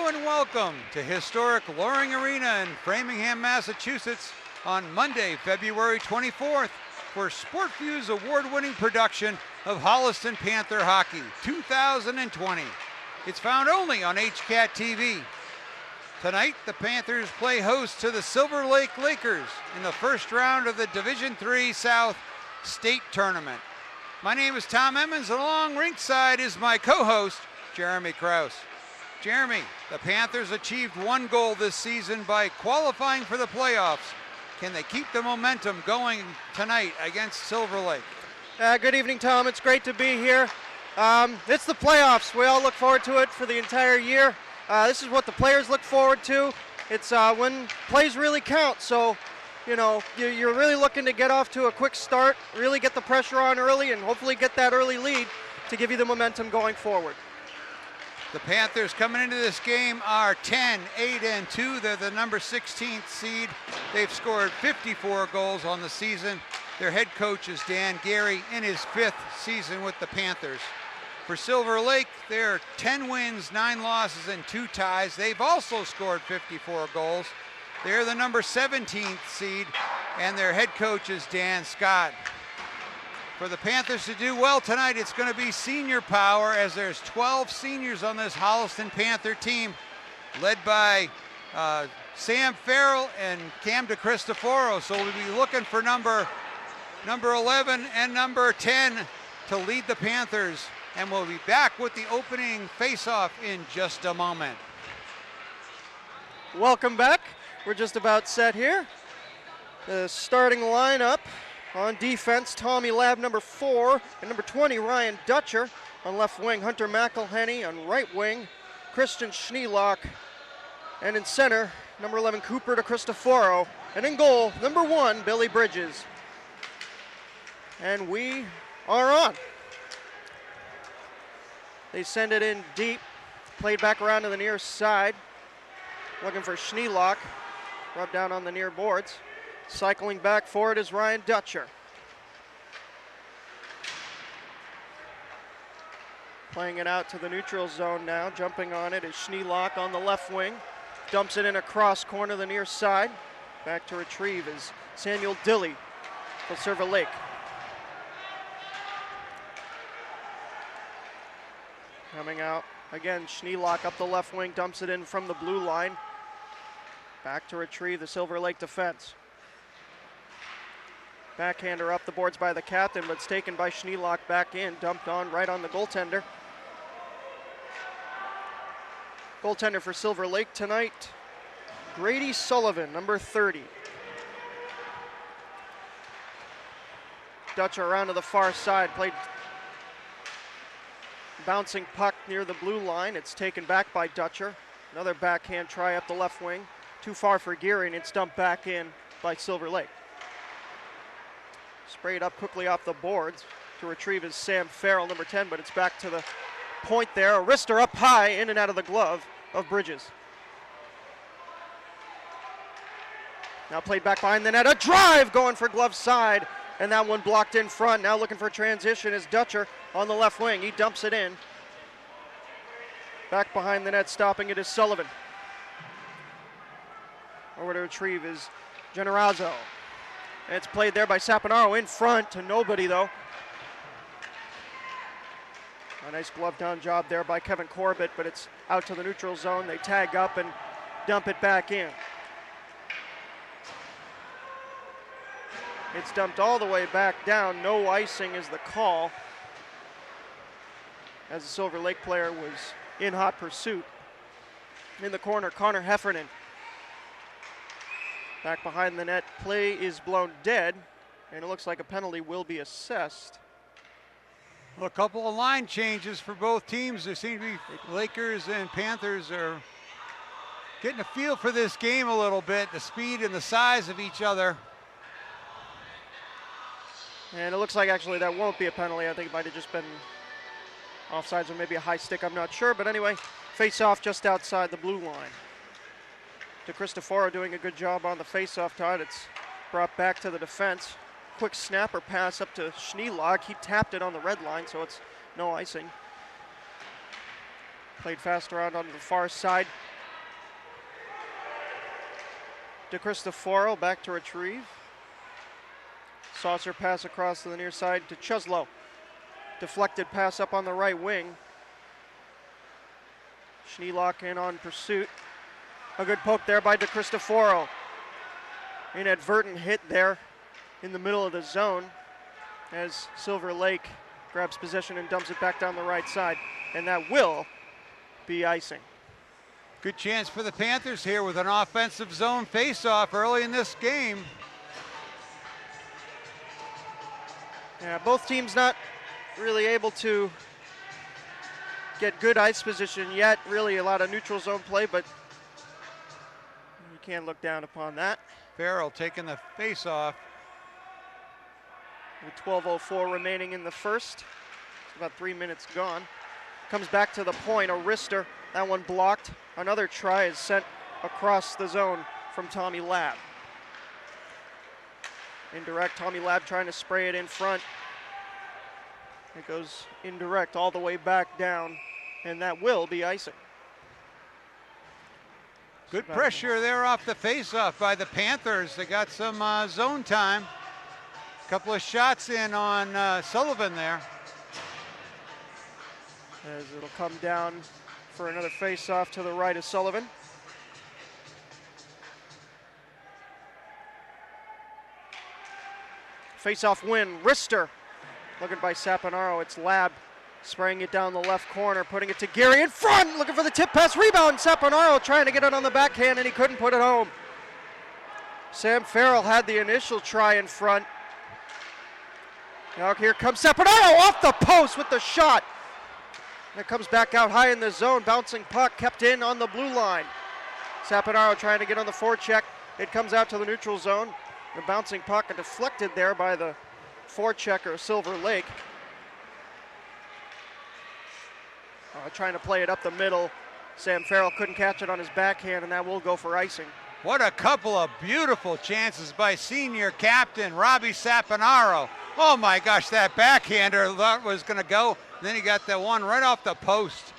and welcome to historic Loring Arena in Framingham, Massachusetts on Monday, February 24th for SportView's award-winning production of Holliston Panther Hockey 2020. It's found only on HCAT TV. Tonight, the Panthers play host to the Silver Lake Lakers in the first round of the Division III South State Tournament. My name is Tom Emmons, and along ringside is my co-host, Jeremy Krauss. Jeremy, the Panthers achieved one goal this season by qualifying for the playoffs. Can they keep the momentum going tonight against Silver Lake? Good evening, Tom. It's great to be here. It's the playoffs. We all look forward to it for the entire year. This is what the players look forward to. It's when plays really count. So, you know, you're really looking to get off to a quick start, really get the pressure on early, and hopefully get that early lead to give you the momentum going forward. The Panthers coming into this game are 10-8-2. They're the number 16th seed. They've scored 54 goals on the season. Their head coach is Dan Gary in his 5th season with the Panthers. For Silver Lake, they're 10 wins, 9 losses, and 2 ties. They've also scored 54 goals. They're the number 17th seed, and their head coach is Dan Scott. For the Panthers to do well tonight, it's going to be senior power, as there's 12 seniors on this Holliston Panther team, led by Sam Farrell and Cam DeCristoforo. So we'll be looking for number 11 and number 10 to lead the Panthers. And we'll be back with the opening face-off in just a moment. Welcome back. We're just about set here. The starting lineup. On defense, Tommy Lab, number 4, and number 20, Ryan Dutcher. On left wing, Hunter McElhenney. On right wing, Christian Schneelock. And in center, number 11, Cooper DeCristoforo. And in goal, number 1, Billy Bridges. And we are on. They send it in deep, played back around to the near side. Looking for Schneelock, rubbed down on the near boards. Cycling back forward is Ryan Dutcher. Playing it out to the neutral zone now. Jumping on it is Schneelock on the left wing. Dumps it in across corner the near side. Back to retrieve is Samuel Dilly for Silver Lake. Coming out again, Schneelock up the left wing, dumps it in from the blue line. Back to retrieve the Silver Lake defense. Backhander up the boards by the captain, but it's taken by Schneelock back in, dumped on right on the goaltender. Goaltender for Silver Lake tonight, Grady Sullivan, number 30. Dutcher around to the far side, played bouncing puck near the blue line. It's taken back by Dutcher. Another backhand try up the left wing. Too far for Geary, and it's dumped back in by Silver Lake. Sprayed up quickly off the boards to retrieve is Sam Farrell, number 10, but it's back to the point there. A wrister up high, in and out of the glove of Bridges. Now played back behind the net. A drive going for glove side, and that one blocked in front. Now looking for transition is Dutcher on the left wing. He dumps it in. Back behind the net, stopping it is Sullivan. Over to retrieve is Generazzo. And it's played there by Saponaro in front to nobody, though. A nice glove down job there by Kevin Corbett, but it's out to the neutral zone. They tag up and dump it back in. It's dumped all the way back down. No icing is the call, as the Silver Lake player was in hot pursuit. In the corner, Connor Heffernan. Back behind the net, play is blown dead, and it looks like a penalty will be assessed. Well, a couple of line changes for both teams. There seem to be Lakers and Panthers are getting a feel for this game a little bit, the speed and the size of each other. And it looks like actually that won't be a penalty. I think it might have just been offsides or maybe a high stick, I'm not sure. But anyway, face off just outside the blue line. DeCristoforo doing a good job on the face-off tide. It's brought back to the defense. Quick snapper pass up to Schneelock. He tapped it on the red line, so it's no icing. Played fast around on the far side. DeCristoforo back to retrieve. Saucer pass across to the near side to Cheslow. Deflected pass up on the right wing. Schneelock in on pursuit. A good poke there by DeCristoforo. Inadvertent hit there in the middle of the zone as Silver Lake grabs possession and dumps it back down the right side. And that will be icing. Good chance for the Panthers here with an offensive zone faceoff early in this game. Yeah, both teams not really able to get good ice position yet. Really a lot of neutral zone play, but you can't look down upon that. Farrell taking the faceoff. With 12:04 remaining in the first. It's about 3 minutes gone. Comes back to the point, a wrister. That one blocked. Another try is sent across the zone from Tommy Lab. Indirect, Tommy Lab trying to spray it in front. It goes indirect all the way back down, and that will be icing. Good pressure there off the faceoff by the Panthers. They got some zone time. Couple of shots in on Sullivan there. As it'll come down for another face-off to the right of Sullivan. Face-off win, wrister. Looking by Saponaro, it's Lab. Spraying it down the left corner, putting it to Gary in front, looking for the tip pass, rebound. Saponaro trying to get it on the backhand, and he couldn't put it home. Sam Farrell had the initial try in front. Now here comes Saponaro off the post with the shot. And it comes back out high in the zone, bouncing puck kept in on the blue line. Saponaro trying to get on the forecheck. It comes out to the neutral zone. The bouncing puck deflected there by the forechecker, Silver Lake. Trying to play it up the middle. Sam Farrell couldn't catch it on his backhand, and that will go for icing. What a couple of beautiful chances by senior captain Robbie Saponaro. Oh my gosh, that backhander thought was going to go. Then he got that one right off the post.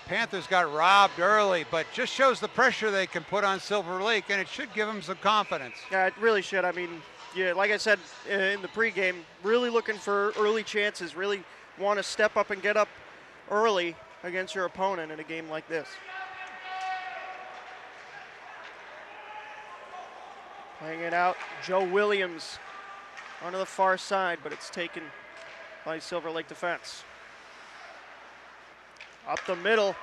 Panthers got robbed early, but just shows the pressure they can put on Silver Lake, and it should give them some confidence. Yeah, it really should. I mean, yeah, like I said in the pregame, really looking for early chances, really want to step up and get up early against your opponent in a game like this. Playing it out, Joe Williams onto the far side, but it's taken by Silver Lake defense. Up the middle,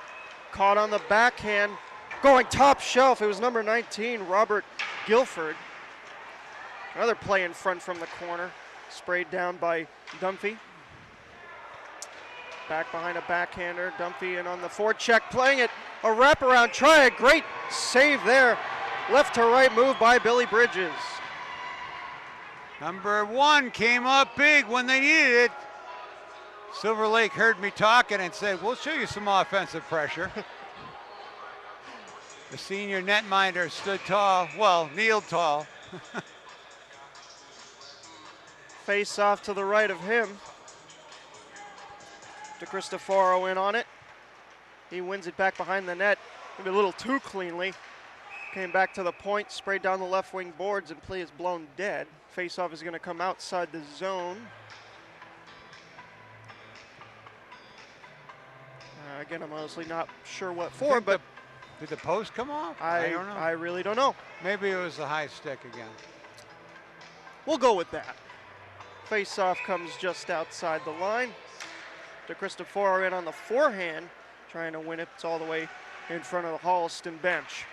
caught on the backhand, going top shelf. It was number 19, Robert Guilford. Another play in front from the corner, sprayed down by Dunphy. Back behind a backhander, Dunphy in on the forecheck, playing it, a wraparound try, a great save there. Left to right move by Billy Bridges. Number 1 came up big when they needed it. Silver Lake heard me talking and said, we'll show you some offensive pressure. The senior netminder stood tall, well, kneeled tall. Face off to the right of him. DeCristoforo in on it. He wins it back behind the net, maybe a little too cleanly. Came back to the point, sprayed down the left wing boards, and play is blown dead. Face-off is going to come outside the zone. Again, I'm honestly not sure what for, but did the post come off? I don't know. I really don't know. Maybe it was the high stick again. We'll go with that. Face-off comes just outside the line. DeCristoforo in on the forehand, trying to win it. It's all the way in front of the Holliston bench.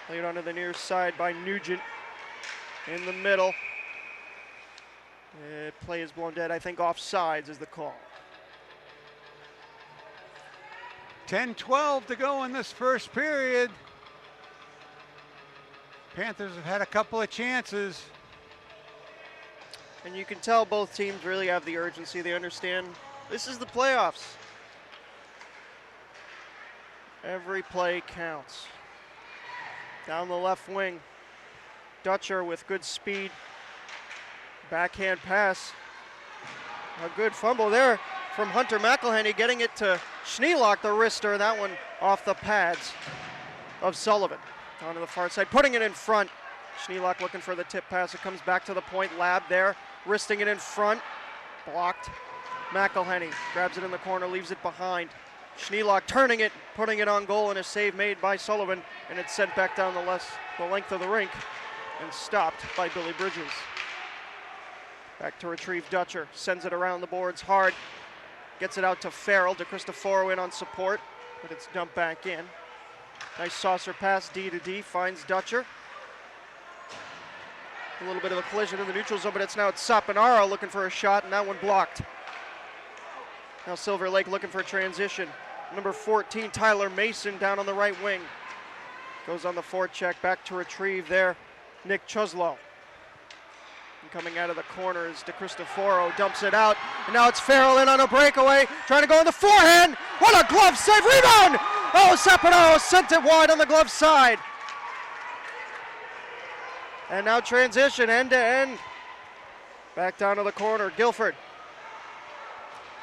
Played onto the near side by Nugent in the middle. Play is blown dead. I think offsides is the call. 10-12 to go in this first period. Panthers have had a couple of chances. And you can tell both teams really have the urgency. They understand this is the playoffs. Every play counts. Down the left wing, Dutcher with good speed. Backhand pass. A good fumble there from Hunter McElhenney, getting it to Schneelock, the wrister. That one off the pads of Sullivan. Onto the far side, putting it in front Schneelock looking for the tip pass. It comes back to the point. Lab there, wristing it in front. Blocked. McElhenney grabs it in the corner, leaves it behind. Schneelock turning it, putting it on goal, and a save made by Sullivan, and it's sent back down the length of the rink and stopped by Billy Bridges. Back to retrieve Dutcher, sends it around the boards hard, gets it out to Farrell. DeCristoforo in on support, but it's dumped back in. Nice saucer pass, D to D, finds Dutcher. A little bit of a collision in the neutral zone, but it's Saponaro looking for a shot, and that one blocked. Now Silver Lake looking for a transition. Number 14, Tyler Mason down on the right wing. Goes on the forecheck, back to retrieve there, Nick Chuslow. And coming out of the corner is DeCristoforo, dumps it out, and now it's Farrell in on a breakaway, trying to go in the forehand. What a glove save, rebound! Oh, Saponaro sent it wide on the glove side. And now transition, end to end. Back down to the corner, Guilford.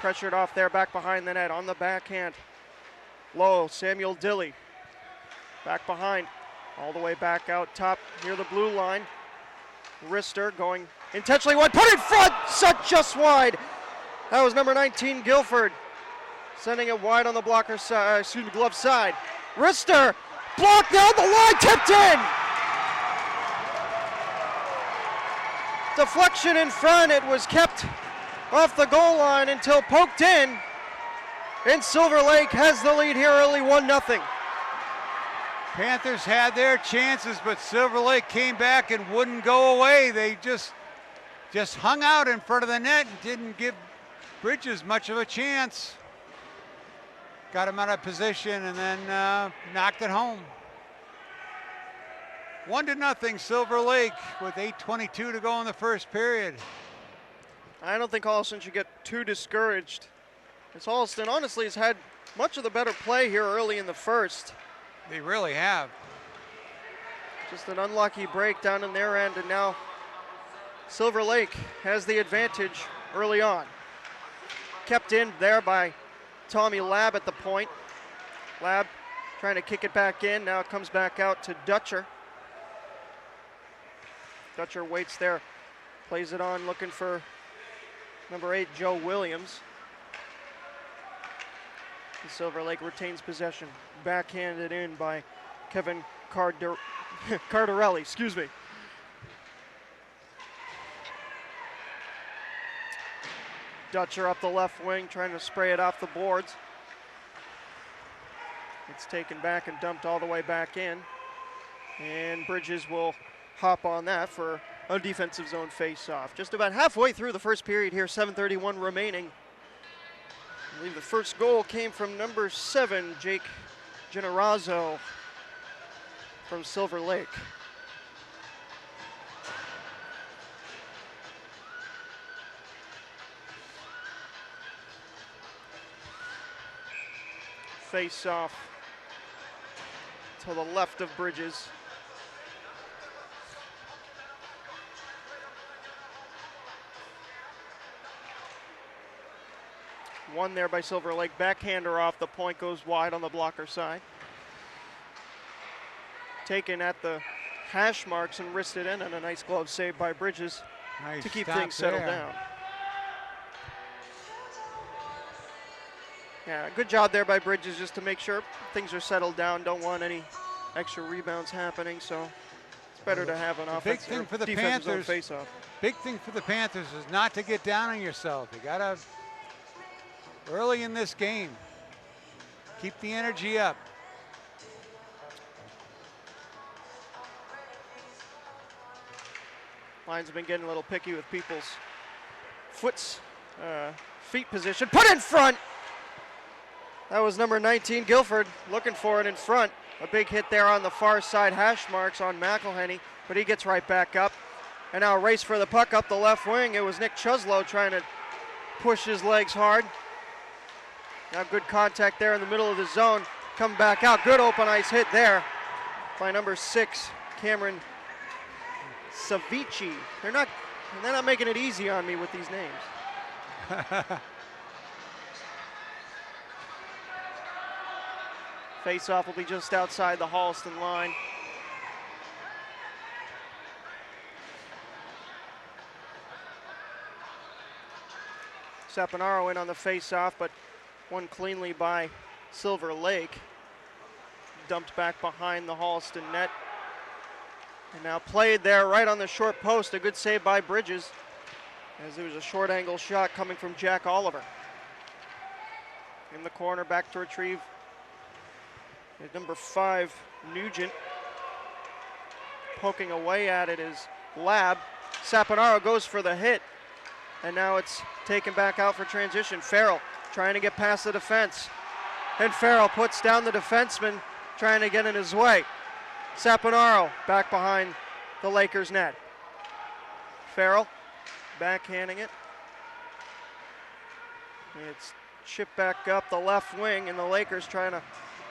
Pressured off there, back behind the net, on the backhand. Low, Samuel Dilly. Back behind, all the way back out top near the blue line. Rister going intentionally wide, put it in front, set just wide. That was number 19, Guilford. Sending it wide on the blocker side, glove side. Rister, blocked down the line, tipped in. Deflection in front, it was kept off the goal line until poked in. And Silver Lake has the lead here early, 1-0. Panthers had their chances, but Silver Lake came back and wouldn't go away. They just hung out in front of the net and didn't give Bridges much of a chance. Got him out of position and then knocked it home. 1-0 Silver Lake with 8:22 to go in the first period. I don't think Holliston should get too discouraged, as Holliston honestly has had much of the better play here early in the first. They really have. Just an unlucky break down in their end, and now Silver Lake has the advantage early on. Kept in there by Tommy Lab at the point. Lab trying to kick it back in. Now it comes back out to Dutcher. Dutcher waits there, plays it on, looking for number 8, Joe Williams. And Silver Lake retains possession. Backhanded in by Kevin Cardarelli, excuse me. Dutcher up the left wing, trying to spray it off the boards. It's taken back and dumped all the way back in. And Bridges will hop on that for a defensive zone face-off. Just about halfway through the first period here, 7:31 remaining. I believe the first goal came from number 7, Jake Generazzo from Silver Lake. Face-off to the left of Bridges. One there by Silver Lake. Backhander off the point, goes wide on the blocker side. Taken at the hash marks and wristed in, and a nice glove save by Bridges to keep things settled down. Yeah, good job there by Bridges just to make sure things are settled down. Don't want any extra rebounds happening, so it's better to have an offensive or defensive zone face-off. Big thing for the Panthers is not to get down on yourself. You gotta, early in this game, keep the energy up. Lions have been getting a little picky with people's feet position. Put in front! That was number 19, Guilford, looking for it in front. A big hit there on the far side, hash marks on McElhenney, but he gets right back up. And now a race for the puck up the left wing. It was Nick Chuslow trying to push his legs hard. Now good contact there in the middle of the zone. Come back out, good open ice hit there by number 6, Cameron Savici. They're not making it easy on me with these names. Face-off will be just outside the Holliston line. Saponaro in on the face-off, but won cleanly by Silver Lake. Dumped back behind the Holliston net. And now played there right on the short post. A good save by Bridges, as it was a short angle shot coming from Jack Oliver. In the corner, back to retrieve. At number 5, Nugent. Poking away at it is Lab. Saponaro goes for the hit. And now it's taken back out for transition. Farrell trying to get past the defense. And Farrell puts down the defenseman, trying to get in his way. Saponaro back behind the Lakers net. Farrell backhanding it. It's chipped back up the left wing, and the Lakers trying to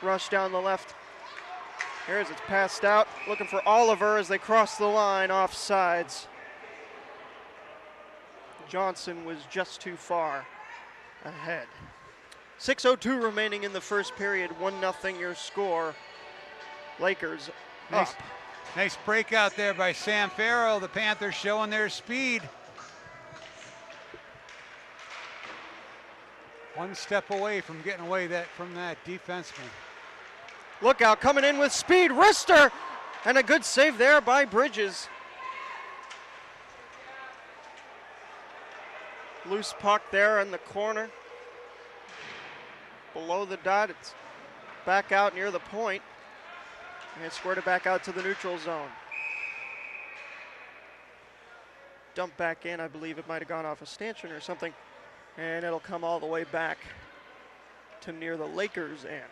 rush down the left. Here's it's passed out, looking for Oliver as they cross the line off sides. Johnson was just too far ahead. 6:02 remaining in the first period, 1-0 your score. Lakers up. Nice breakout there by Sam Farrell. The Panthers showing their speed. One step away from getting away from that defenseman. Look out, coming in with speed, wrister, and a good save there by Bridges. Loose puck there in the corner. Below the dot, it's back out near the point. And it squirted back out to the neutral zone. Dumped back in, I believe it might have gone off a stanchion or something. And it'll come all the way back to near the Lakers' end.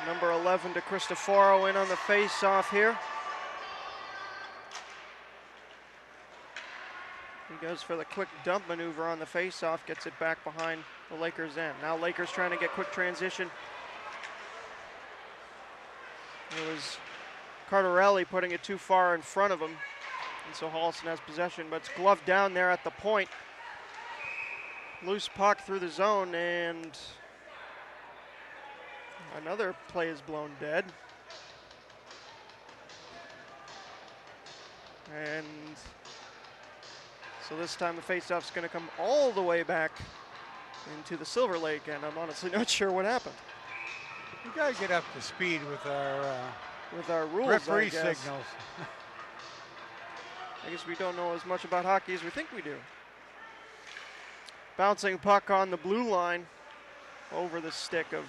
Number 11 to Cristoforo in on the face-off here. He goes for the quick dump maneuver on the face-off, gets it back behind the Lakers' end. Now Lakers trying to get quick transition. It was Cardarelli putting it too far in front of him, and so Holliston has possession, but it's gloved down there at the point. Loose puck through the zone, and another play is blown dead. And so this time the faceoff's going to come all the way back into the Silver Lake, and I'm honestly not sure what happened. We got to get up to speed with our rules, referee I guess. signals. I guess we don't know as much about hockey as we think we do. Bouncing puck on the blue line over the stick of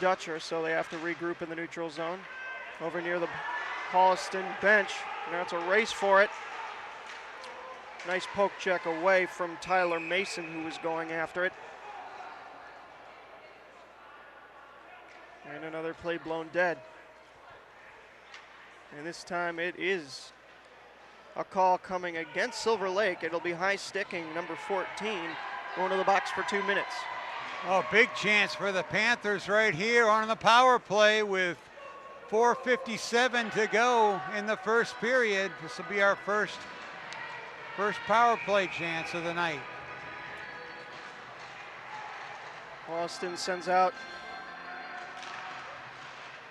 Dutcher, so they have to regroup in the neutral zone. Over near the Holliston bench. Now it's a race for it. Nice poke check away from Tyler Mason, who was going after it. And another play blown dead. And this time it is a call coming against Silver Lake. It'll be high sticking, number 14, going to the box for 2 minutes. Oh, big chance for the Panthers right here on the power play with 4:57 to go in the first period. This will be our first power play chance of the night. Holliston sends out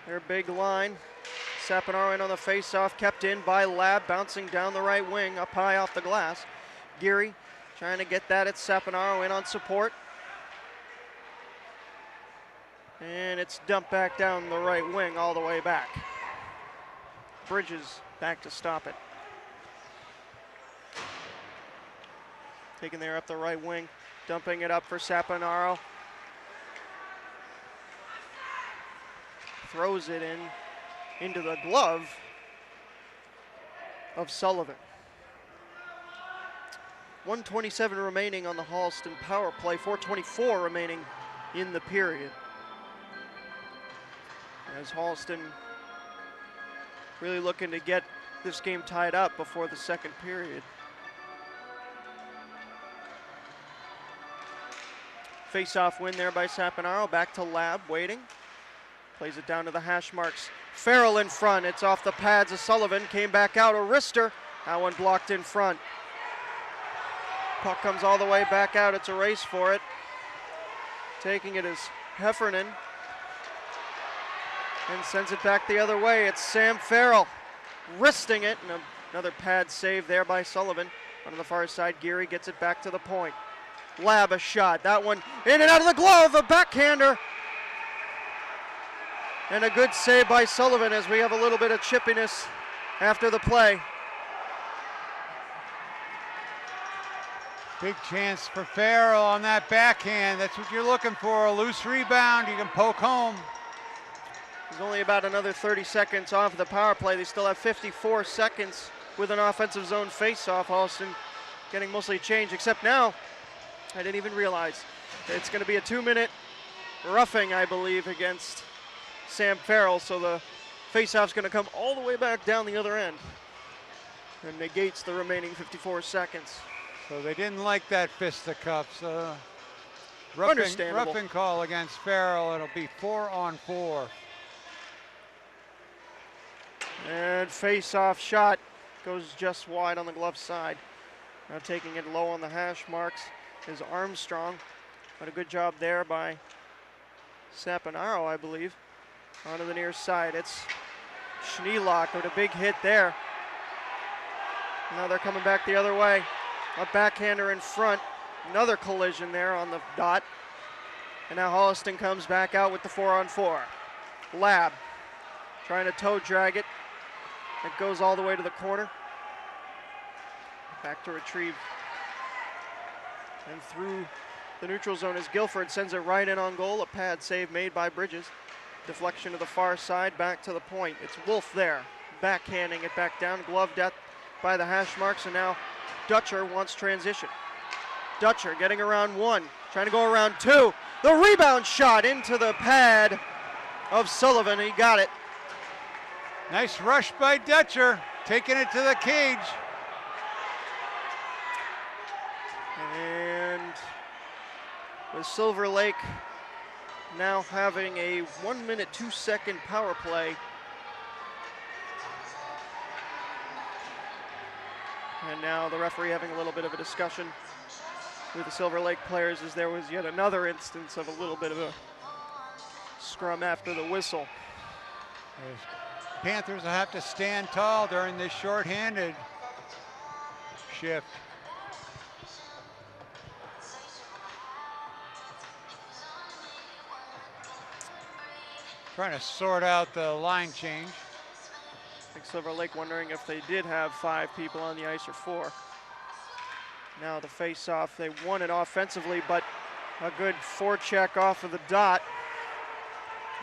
their big line. Saponaro in on the face-off, kept in by Lab, bouncing down the right wing, up high off the glass. Geary trying to get that at Saponaro in on support. And it's dumped back down the right wing all the way back. Bridges back to stop it. Taken there up the right wing, dumping it up for Saponaro. Throws it into the glove of Sullivan. 1:27 remaining on the Holliston power play, 4:24 remaining in the period. As Holliston really looking to get this game tied up before the second period. Face-off win there by Saponaro, back to Lab, waiting. Plays it down to the hash marks. Farrell in front, it's off the pads of Sullivan, came back out, a wrister. That one blocked in front. Puck comes all the way back out, it's a race for it. Taking it is Heffernan. and sends it back the other way. It's Sam Farrell wristing it, and another pad save there by Sullivan. On the far side, Geary gets it back to the point. Lab a shot. That one in and out of the glove, a backhander. And a good save by Sullivan as we have a little bit of chippiness after the play. Big chance for Farrell on that backhand. That's what you're looking for, a loose rebound. You can poke home. There's only about another 30 seconds off the power play. They still have 54 seconds with an offensive zone face-off. Holliston getting mostly changed, except now, I didn't even realize, it's going to be a 2-minute roughing, I believe, against Sam Farrell. So the face-off's going to come all the way back down the other end and negates the remaining 54 seconds. So they didn't like that fisticuffs. Understandable. Roughing call against Farrell. It'll be 4-on-4. And face-off shot goes just wide on the glove side. Now taking it low on the hash marks is Armstrong. But a good job there by Saponaro, I believe. Onto the near side. It's Schneelock with a big hit there. Now they're coming back the other way. A backhander in front. Another collision there on the dot. And now Holliston comes back out with the 4-on-4. Lab trying to toe drag it. It goes all the way to the corner. Back to retrieve. And through the neutral zone as Guilford sends it right in on goal. A pad save made by Bridges. Deflection to the far side, back to the point. It's Wolf there, backhanding it back down, gloved at by the hash marks, and now Dutcher wants transition. Dutcher getting around one, trying to go around two. The rebound shot into the pad of Sullivan. He got it. Nice rush by Dutcher, taking it to the cage. And with Silver Lake now having a 1-minute, 2-second power play. And now the referee having a little bit of a discussion with the Silver Lake players as there was yet another instance of a little bit of a scrum after the whistle. Panthers will have to stand tall during this shorthanded shift. Trying to sort out the line change. I think Silver Lake wondering if they did have 5 people on the ice or 4. Now the face-off, they won it offensively, but a good forecheck off of the dot.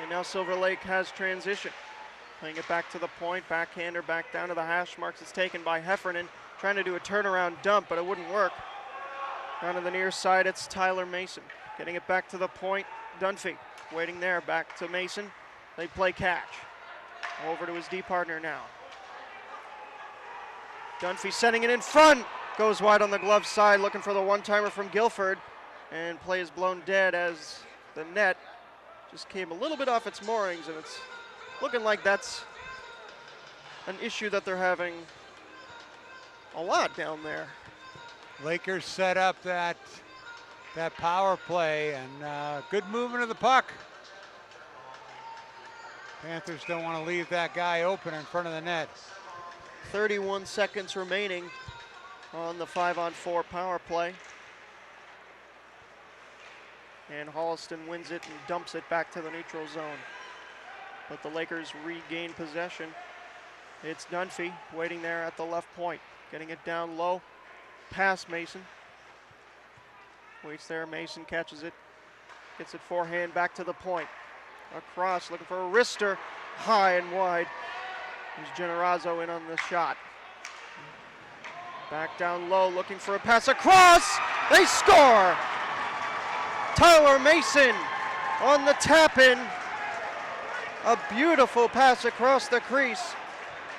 And now Silver Lake has transition. Playing it back to the point, backhander back down to the hash marks. It's taken by Heffernan, trying to do a turnaround dump, but it wouldn't work. Down to the near side, it's Tyler Mason. Getting it back to the point, Dunphy. Waiting there, back to Mason. They play catch. Over to his D partner now. Dunphy sending it in front. Goes wide on the glove side, looking for the one-timer from Guilford. And play is blown dead as the net just came a little bit off its moorings, and it's looking like that's an issue that they're having a lot down there. Lakers set up that power play, and good movement of the puck. Panthers don't want to leave that guy open in front of the net. 31 seconds remaining on the 5-on-4 power play. And Holliston wins it and dumps it back to the neutral zone. But the Lakers regain possession. It's Dunphy waiting there at the left point, getting it down low, past Mason. Waits there, Mason catches it, gets it forehand back to the point. Across, looking for a wrister, high and wide. There's Generazzo in on the shot. Back down low, looking for a pass across. They score! Tyler Mason on the tap-in. A beautiful pass across the crease.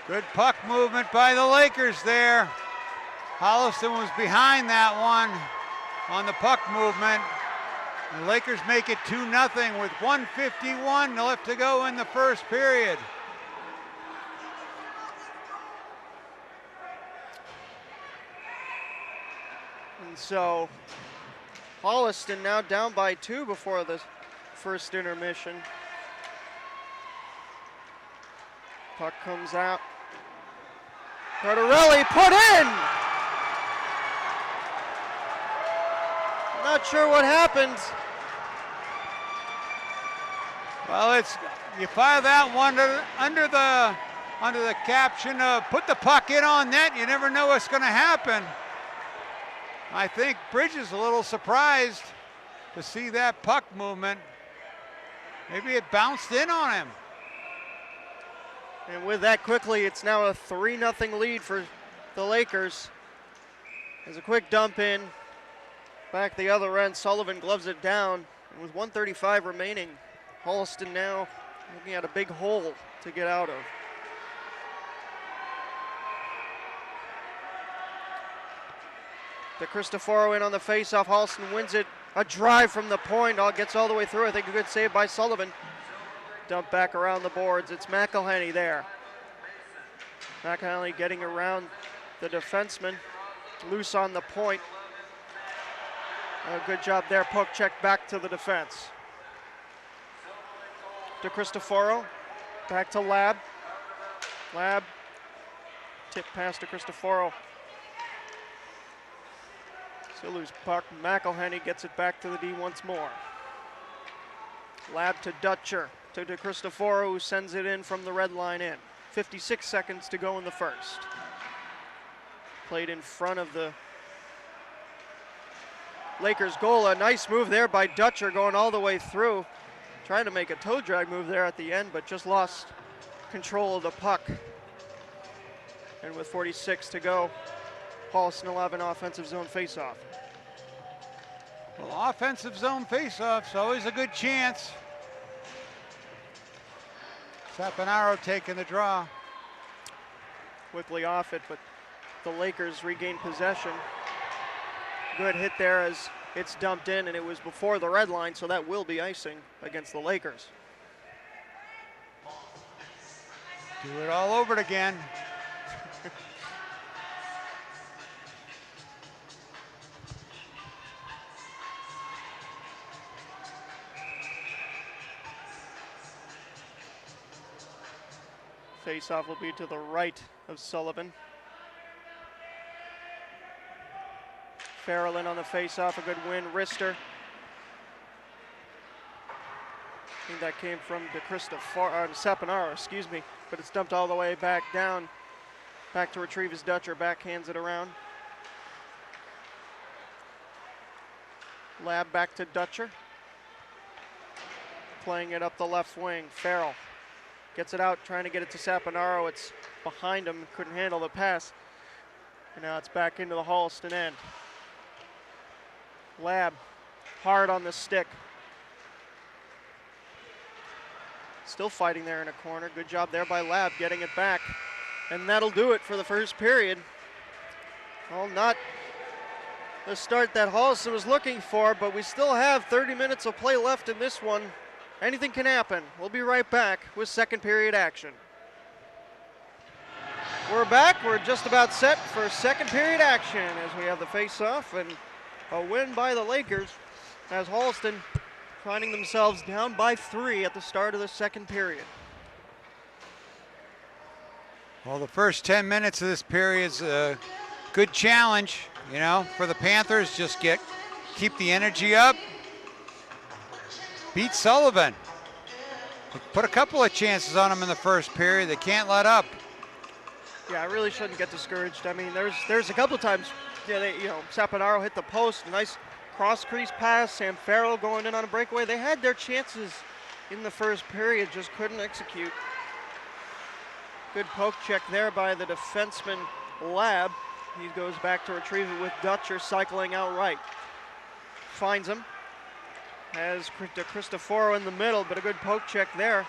Good puck movement by the Lakers there. Holliston was behind that one on the puck movement. The Lakers make it 2-0 with 1:51 left to go in the first period. And so Holliston now down by 2 before the first intermission. Puck comes out. Cardarelli put in! Not sure what happened. Well, you file that one under the caption of put the puck in on net. You never know what's going to happen. I think Bridges a little surprised to see that puck movement. Maybe it bounced in on him. And with that quickly, it's now a 3-0 lead for the Lakers. There's a quick dump in. Back the other end, Sullivan gloves it down. And with 1:35 remaining, Holliston now looking at a big hole to get out of. De Cristoforo in on the faceoff. Holliston wins it. A drive from the point. Gets all the way through. I think a good save by Sullivan. Dump back around the boards. It's McElhenney there. McElhenney getting around the defenseman. Loose on the point. A good job there. Poke check back to the defense. De Cristoforo. Back to Lab. Lab. Tip pass to Cristoforo. Still loose puck. McElhenney gets it back to the D once more. Lab to Dutcher. To De Cristoforo, who sends it in from the red line in. 56 seconds to go in the first. Played in front of the Lakers goal. A nice move there by Dutcher going all the way through. Trying to make a toe drag move there at the end, but just lost control of the puck. And with 46 to go, Holliston will have an offensive zone faceoff. Well, offensive zone faceoff's always a good chance. Saponaro taking the draw. Quickly off it, but the Lakers regain possession. Good hit there as it's dumped in, and it was before the red line, so that will be icing against the Lakers. Do it all over again. Face-off will be to the right of Sullivan. Farrell in on the face-off, a good win. Rister. I think that came from Saponaro, excuse me, but it's dumped all the way back down. Back to retrieve his Dutcher, backhands it around. Lab back to Dutcher. Playing it up the left wing, Farrell. Gets it out, trying to get it to Saponaro. It's behind him, couldn't handle the pass. And now it's back into the Holliston end. Lab, hard on the stick. Still fighting there in a corner. Good job there by Lab, getting it back. And that'll do it for the first period. Well, not the start that Holliston was looking for, but we still have 30 minutes of play left in this one. Anything can happen. We'll be right back with second period action. We're back. We're just about set for second period action as we have the face-off and a win by the Lakers as Holliston finding themselves down by 3 at the start of the second period. Well, the first 10 minutes of this period's a good challenge, you know, for the Panthers. Just keep the energy up. Beat Sullivan. Put a couple of chances on them in the first period. They can't let up. Yeah, I really shouldn't get discouraged. I mean, there's a couple of times, Saponaro hit the post, a nice cross crease pass. Sam Farrell going in on a breakaway. They had their chances in the first period, just couldn't execute. Good poke check there by the defenseman Lab. He goes back to retrieve it with Dutcher cycling out right. Finds him. Has De Cristoforo in the middle, but a good poke check there.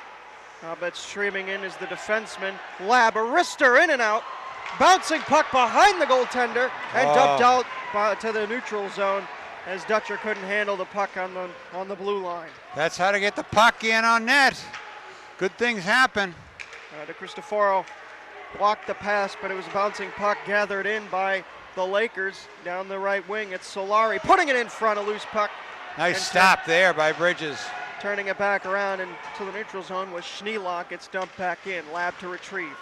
But streaming in is the defenseman Lab. Rister in and out. Bouncing puck behind the goaltender and dumped out to the neutral zone as Dutcher couldn't handle the puck on the blue line. That's how to get the puck in on net. Good things happen. De Cristoforo blocked the pass, but it was a bouncing puck gathered in by the Lakers down the right wing. It's Solari putting it in front, a loose puck. Nice stop there by Bridges. Turning it back around into the neutral zone was Schneelock. It's dumped back in. Lab to retrieve.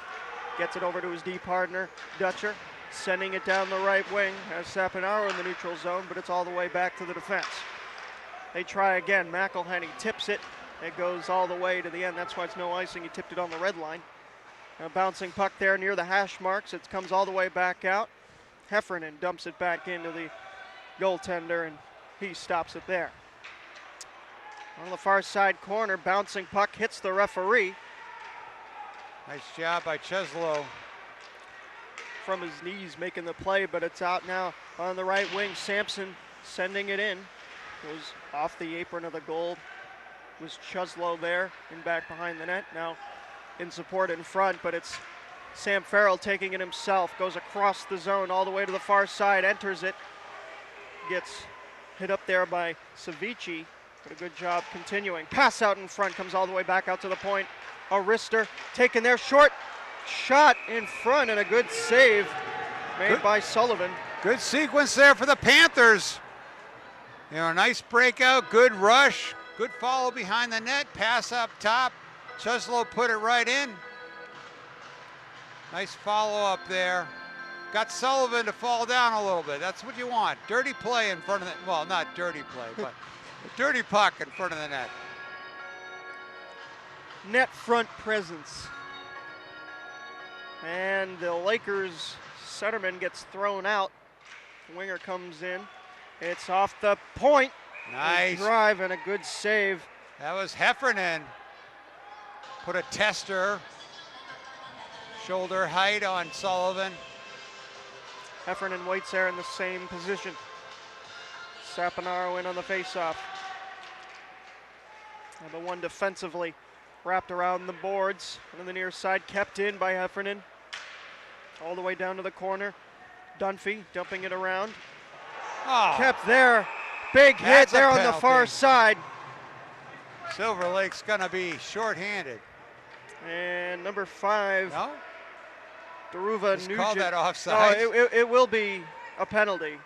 Gets it over to his D partner, Dutcher. Sending it down the right wing. Has Saponaro in the neutral zone, but it's all the way back to the defense. They try again. McElhenney tips it. It goes all the way to the end. That's why it's no icing. He tipped it on the red line. A bouncing puck there near the hash marks. It comes all the way back out. Heffernan dumps it back into the goaltender, and he stops it there. On the far side corner, bouncing puck hits the referee. Nice job by Cheslow. From his knees making the play, but it's out now on the right wing. Sampson sending it in. Goes off the apron of the goal. Was Cheslow there and back behind the net. Now in support in front, but it's Sam Farrell taking it himself. Goes across the zone all the way to the far side, enters it. Gets hit up there by Savici. But a good job continuing. Pass out in front, comes all the way back out to the point. Arister taking their short shot in front, and a good save made by Sullivan. Good sequence there for the Panthers. You know, nice breakout, good rush, good follow behind the net, pass up top. Cheslow put it right in. Nice follow up there. Got Sullivan to fall down a little bit. That's what you want. Dirty play in front of the, well, not dirty play, but a dirty puck in front of the net. Net front presence. And the Lakers centerman gets thrown out. Winger comes in. It's off the point. Nice. A drive and a good save. That was Heffernan. Put a tester. Shoulder height on Sullivan. Heffernan waits there in the same position. Saponaro in on the faceoff. And the one defensively wrapped around the boards. And on the near side, kept in by Heffernan. All the way down to the corner. Dunphy dumping it around. Oh, Kept there. Big hit there on the far side. Silver Lake's gonna be shorthanded. And number 5, No? Daruva Just Nugent. call that offside. Oh, it will be a penalty.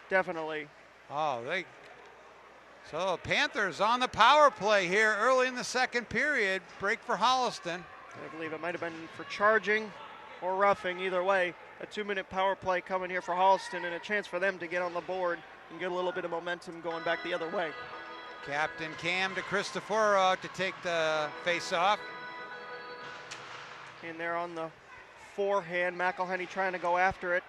Definitely. Oh, so Panthers on the power play here early in the second period. Break for Holliston. I believe it might have been for charging or roughing. Either way, a 2-minute power play coming here for Holliston, and a chance for them to get on the board and get a little bit of momentum going back the other way. Captain Cam to Cristoforo to take the face-off. In there on the forehand, McElhenney trying to go after it.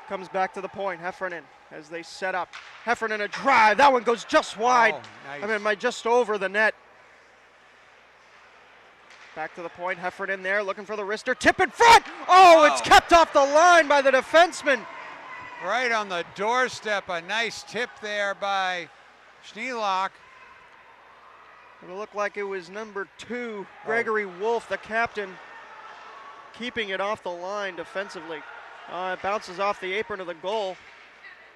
Comes back to the point, Heffernan as they set up. Heffernan a drive, that one goes just wide. Oh, nice. Just over the net. Back to the point, Heffernan there looking for the wrister, tip in front! Oh, it's kept off the line by the defenseman. Right on the doorstep, a nice tip there by Schneelock. It looked like it was number 2, Gregory Wolf, the captain, keeping it off the line defensively. It bounces off the apron of the goal.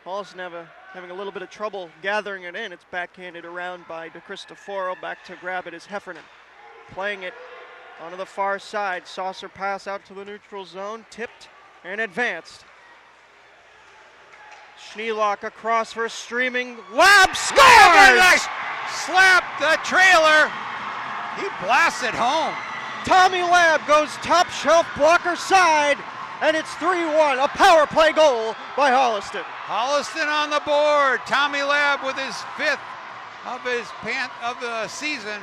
Holliston having a little bit of trouble gathering it in. It's backhanded around by De Cristoforo. Back to grab it is Heffernan. Playing it onto the far side. Saucer pass out to the neutral zone. Tipped and advanced. Schneelock across for streaming. Lab scores! Nice slap the trailer. He blasted home. Tommy Lab goes top shelf blocker side, and it's 3-1, a power play goal by Holliston. Holliston on the board. Tommy Lab with his 5th of the season.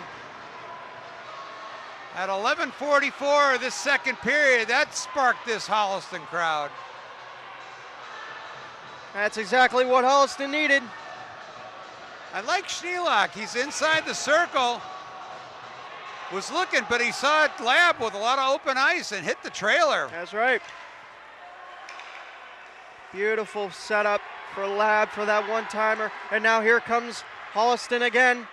At 11:44 this second period, that sparked this Holliston crowd. That's exactly what Holliston needed. I like Schneelock. He's inside the circle. Was looking, but he saw Lab with a lot of open ice and hit the trailer. That's right. Beautiful setup for Lab for that one-timer. And now here comes Holliston again.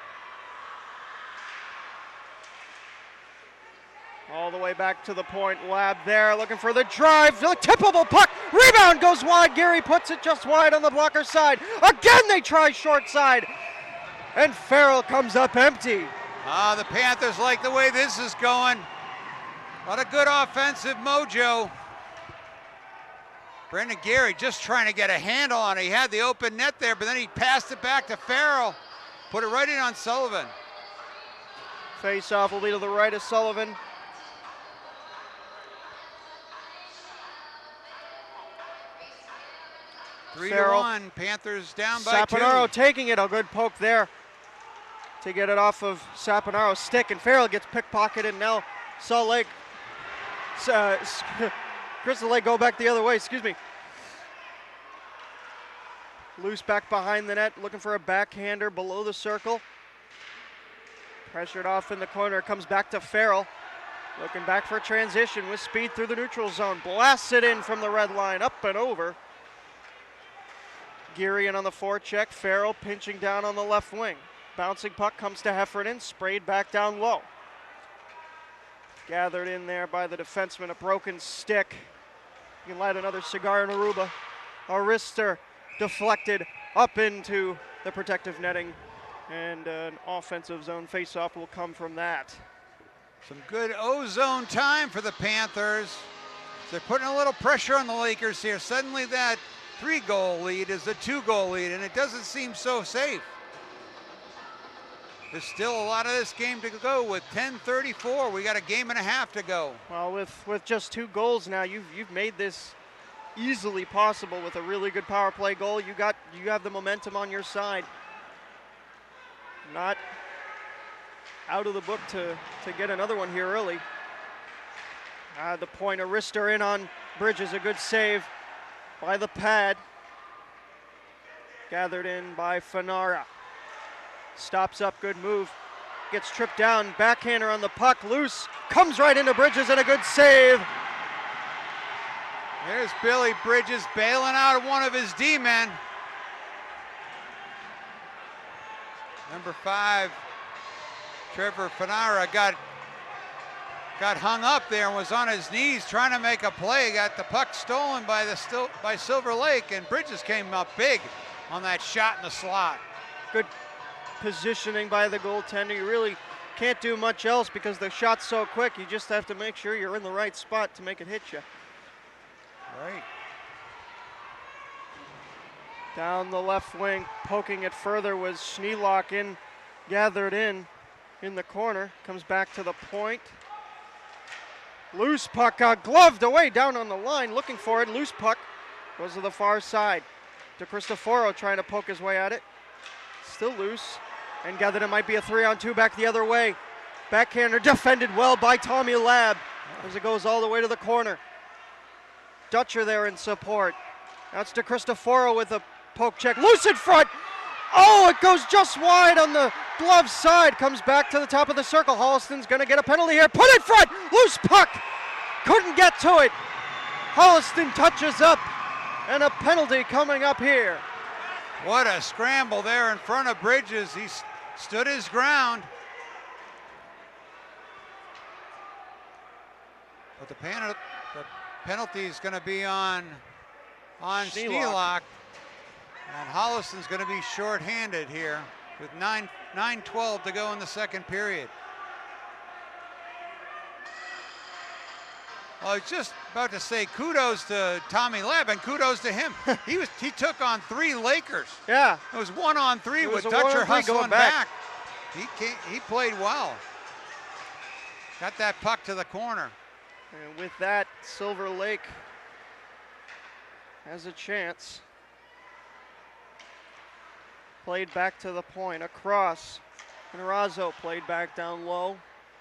All the way back to the point. Lab there looking for the drive. The tip of a puck. Rebound goes wide. Gary puts it just wide on the blocker side. Again they try short side. And Farrell comes up empty. The Panthers like the way this is going. A lot of good offensive mojo. Brendan Gary just trying to get a handle on it. He had the open net there, but then he passed it back to Farrell. put it right in on Sullivan. Face-off will be to the right of Sullivan. Farrell. 3-1, Panthers down by 2. Saponaro taking it, a good poke there to get it off of Saponaro's stick, and Farrell gets pickpocketed, and now Salt Lake, Crystal Lake go back the other way, excuse me. Loose back behind the net, looking for a backhander below the circle. Pressured off in the corner, comes back to Farrell. Looking back for a transition with speed through the neutral zone. Blasts it in from the red line, up and over. Geary in on the forecheck, Farrell pinching down on the left wing. Bouncing puck comes to Heffernan, sprayed back down low. Gathered in there by the defenseman, a broken stick. You can light another cigar in Aruba. A wrister deflected up into the protective netting, and an offensive zone faceoff will come from that. Some good O-zone time for the Panthers. They're putting a little pressure on the Lakers here. Suddenly that 3-goal lead is a 2-goal lead, and it doesn't seem so safe. There's still a lot of this game to go with 10:34. We got a game and a half to go. Well, with just 2 goals now, you've made this easily possible with a really good power play goal. You have the momentum on your side. Not out of the book to get another one here early. The point, a wrister in on Bridges, a good save by the pad. Gathered in by Fanara. Stops up, good move. Gets tripped down, backhander on the puck, loose. Comes right into Bridges and a good save. There's Billy Bridges bailing out one of his D-men. Number 5, Trevor Fanara got hung up there and was on his knees trying to make a play. Got the puck stolen by Silver Lake, and Bridges came up big on that shot in the slot. Good positioning by the goaltender. You really can't do much else because the shot's so quick. You just have to make sure you're in the right spot to make it hit you. Right. Down the left wing, poking it further was Schneelock gathered in the corner. Comes back to the point. Loose puck, gloved away down on the line, looking for it. Loose puck goes to the far side. De Cristoforo trying to poke his way at it. Still loose, and gathered it might be a 3-on-2 back the other way. Backhander defended well by Tommy Labb as it goes all the way to the corner. Dutcher there in support. Now it's De Cristoforo with a poke check. Loose in front. Oh, it goes just wide on the glove side. Comes back to the top of the circle. Holliston's going to get a penalty here. Put in front. Loose puck. Couldn't get to it. Holliston touches up, and a penalty coming up here. What a scramble there in front of Bridges. He stood his ground. But the penalty is going to be on Schneelock. And Holliston's going to be shorthanded here with 9:12 to go in the second period. Well, I was just about to say kudos to Tommy Labb and kudos to him. He took on 3 Lakers. Yeah. It was 1-on-3 with a Dutcher 1-on-3 hustling going back. He played well. Got that puck to the corner. And with that, Silver Lake has a chance. Played back to the point, across. And Razzo played back down low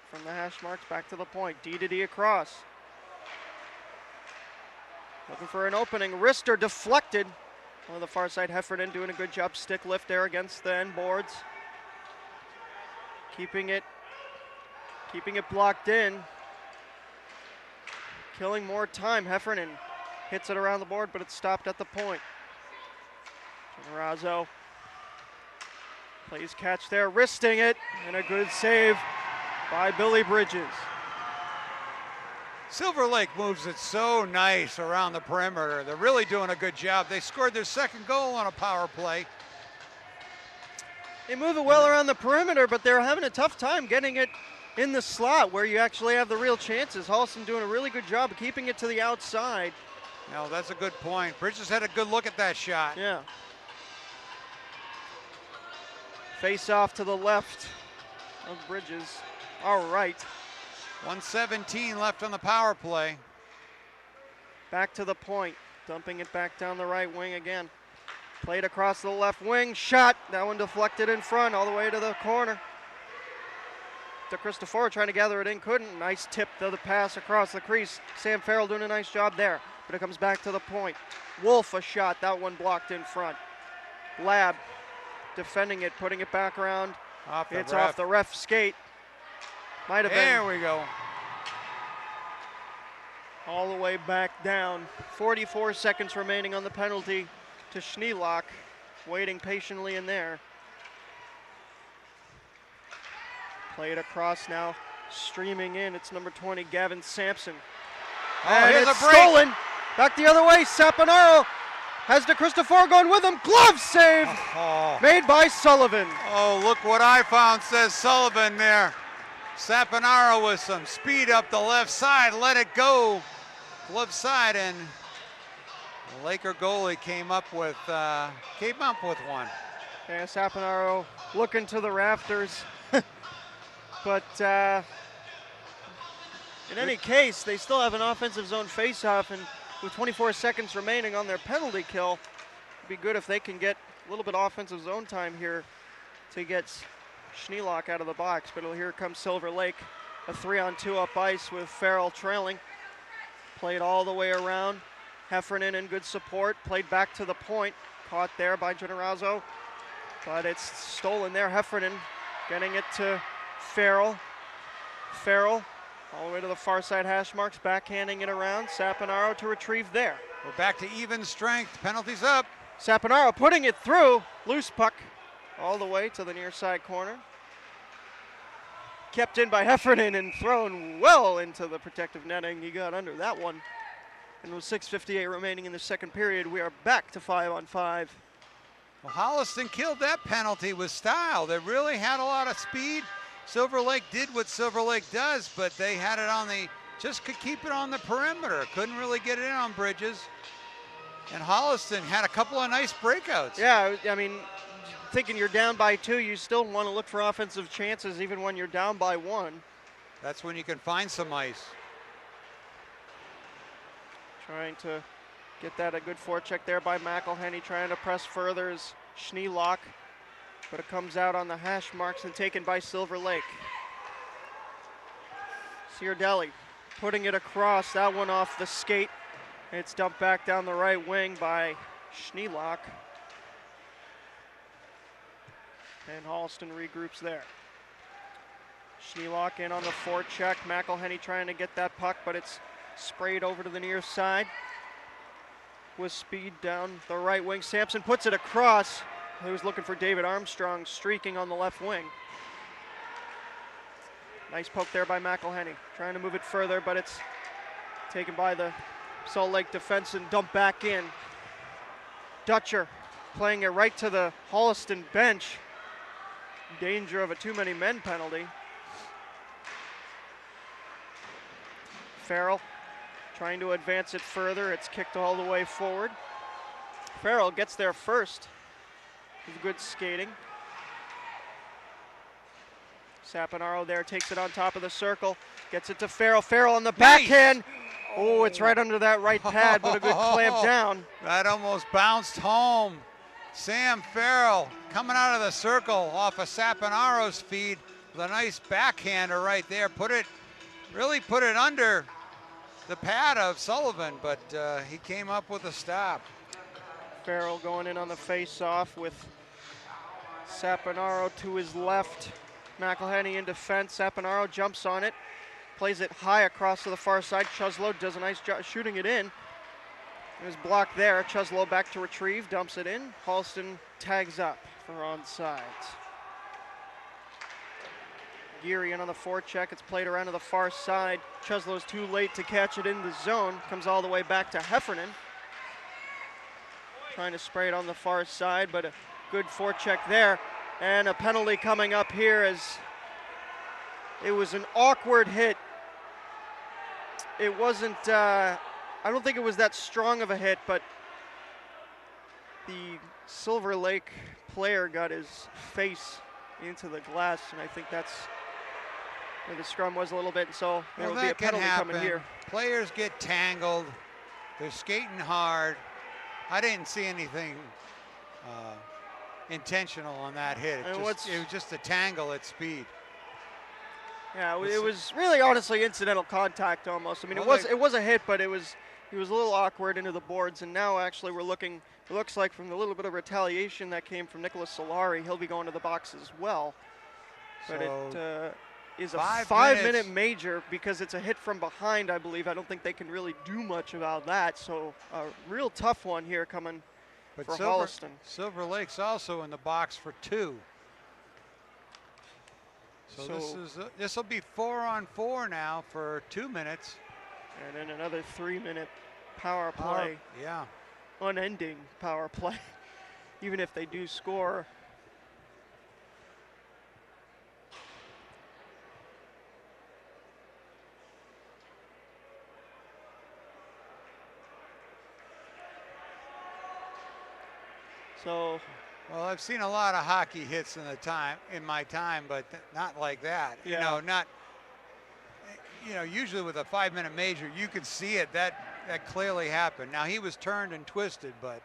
from the hash marks back to the point. D to D across. Looking for an opening. Wrister deflected. On the far side, Heffernan doing a good job. Stick lift there against the end boards. Keeping it blocked in. Killing more time. Heffernan hits it around the board, but it's stopped at the point. Razzo plays catch there, wristing it, and a good save by Billy Bridges. Silver Lake moves it so nice around the perimeter. They're really doing a good job. They scored their second goal on a power play. They move it well around the perimeter, but they're having a tough time getting it in the slot where you actually have the real chances. Holliston doing a really good job of keeping it to the outside. No, that's a good point. Bridges had a good look at that shot. Yeah. Face off to the left of Bridges. All right. 1:17 left on the power play. Back to the point. Dumping it back down the right wing again. Played across the left wing. Shot. That one deflected in front all the way to the corner. De Cristoforo trying to gather it in. Couldn't. Nice tip to the pass across the crease. Sam Farrell doing a nice job there. But it comes back to the point. Wolf a shot. That one blocked in front. Lab defending it. Putting it back around. It's off the ref skate. Might have been. There we go. All the way back down. 44 seconds remaining on the penalty to Schneelock. Waiting patiently in there. Played across now. Streaming in. It's number 20, Gavin Sampson. And here's it's a break. stolen. Back the other way. Saponaro has De Cristoforo going with him. Glove save made by Sullivan. Oh, look what I found, says Sullivan there. Saponaro with some speed up the left side, let it go. Glove side, and the Laker goalie came up with one. Yeah, Saponaro looking to the rafters. But in any case, they still have an offensive zone faceoff, and with 24 seconds remaining on their penalty kill, it'd be good if they can get a little bit of offensive zone time here to get Schneelock out of the box. But here comes Silver Lake, a 3-on-2 up ice with Farrell trailing. Played all the way around. Heffernan in good support, played back to the point. Caught there by Generazzo, but it's stolen there. Heffernan getting it to Farrell. Farrell all the way to the far side hash marks, backhanding it around. Saponaro to retrieve there. We're back to even strength, penalties up. Saponaro putting it through, loose puck all the way to the near side corner. Kept in by Heffernan and thrown well into the protective netting. He got under that one. And with 6:58 remaining in the second period, we are back to 5-on-5. Well, Holliston killed that penalty with style. They really had a lot of speed. Silver Lake did what Silver Lake does, but they had it on just could keep it on the perimeter. Couldn't really get it in on Bridges. And Holliston had a couple of nice breakouts. Yeah, I mean, thinking you're down by 2, you still want to look for offensive chances even when you're down by 1. That's when you can find some ice. Trying to get that a good forecheck there by McElhenney, trying to press further is Schneelock, but it comes out on the hash marks and taken by Silver Lake. Ciardelli putting it across, that one off the skate. It's dumped back down the right wing by Schneelock. And Holliston regroups there. Schneelock in on the forecheck. McElhenney trying to get that puck, but it's sprayed over to the near side. With speed down the right wing. Sampson puts it across. He was looking for David Armstrong, streaking on the left wing. Nice poke there by McElhenney. Trying to move it further, but it's taken by the Salt Lake defense and dumped back in. Dutcher playing it right to the Holliston bench. Danger of a too many men penalty. Farrell trying to advance it further. It's kicked all the way forward. Farrell gets there first with good skating. Saponaro there takes it on top of the circle. Gets it to Farrell. Farrell on the backhand. Oh, it's right under that right pad, but a good clamp down. That almost bounced home. Sam Farrell coming out of the circle off of Saponaro's feed with a nice backhander right there. Really put it under the pad of Sullivan, but he came up with a stop. Farrell going in on the face-off with Saponaro to his left. McElhenney in defense. Saponaro jumps on it, plays it high across to the far side. Chuslow does a nice job shooting it in. It was blocked there. Chuslow back to retrieve, dumps it in. Holliston tags up for onside. Geary in on the forecheck. It's played around to the far side. Chuslow's too late to catch it in the zone. Comes all the way back to Heffernan. Trying to spray it on the far side, but a good forecheck there. And a penalty coming up here as it was an awkward hit. It wasn't, I don't think it was that strong of a hit, but the Silver Lake player got his face into the glass, and I think that's where the scrum was a little bit, and so there will be a that can penalty happen. coming here. Players get tangled. They're skating hard. I didn't see anything intentional on that hit. It was just a tangle at speed. Yeah, it was really honestly incidental contact almost. I mean, it was a hit, but he was a little awkward into the boards, and now actually we're looking, it looks like from the little bit of retaliation that came from Nicholas Solari, he'll be going to the box as well. But it is a 5-minute major because it's a hit from behind, I believe. I don't think they can really do much about that, so a real tough one here coming for Holliston. Silver Lake's also in the box for 2. So this will be 4-on-4 now for 2 minutes. And then another 3-minute power play. Yeah. Unending power play, even if they do score. So, well, I've seen a lot of hockey hits in my time, but not like that. Yeah. Usually with a 5-minute major, you could see it. That clearly happened. Now he was turned and twisted, but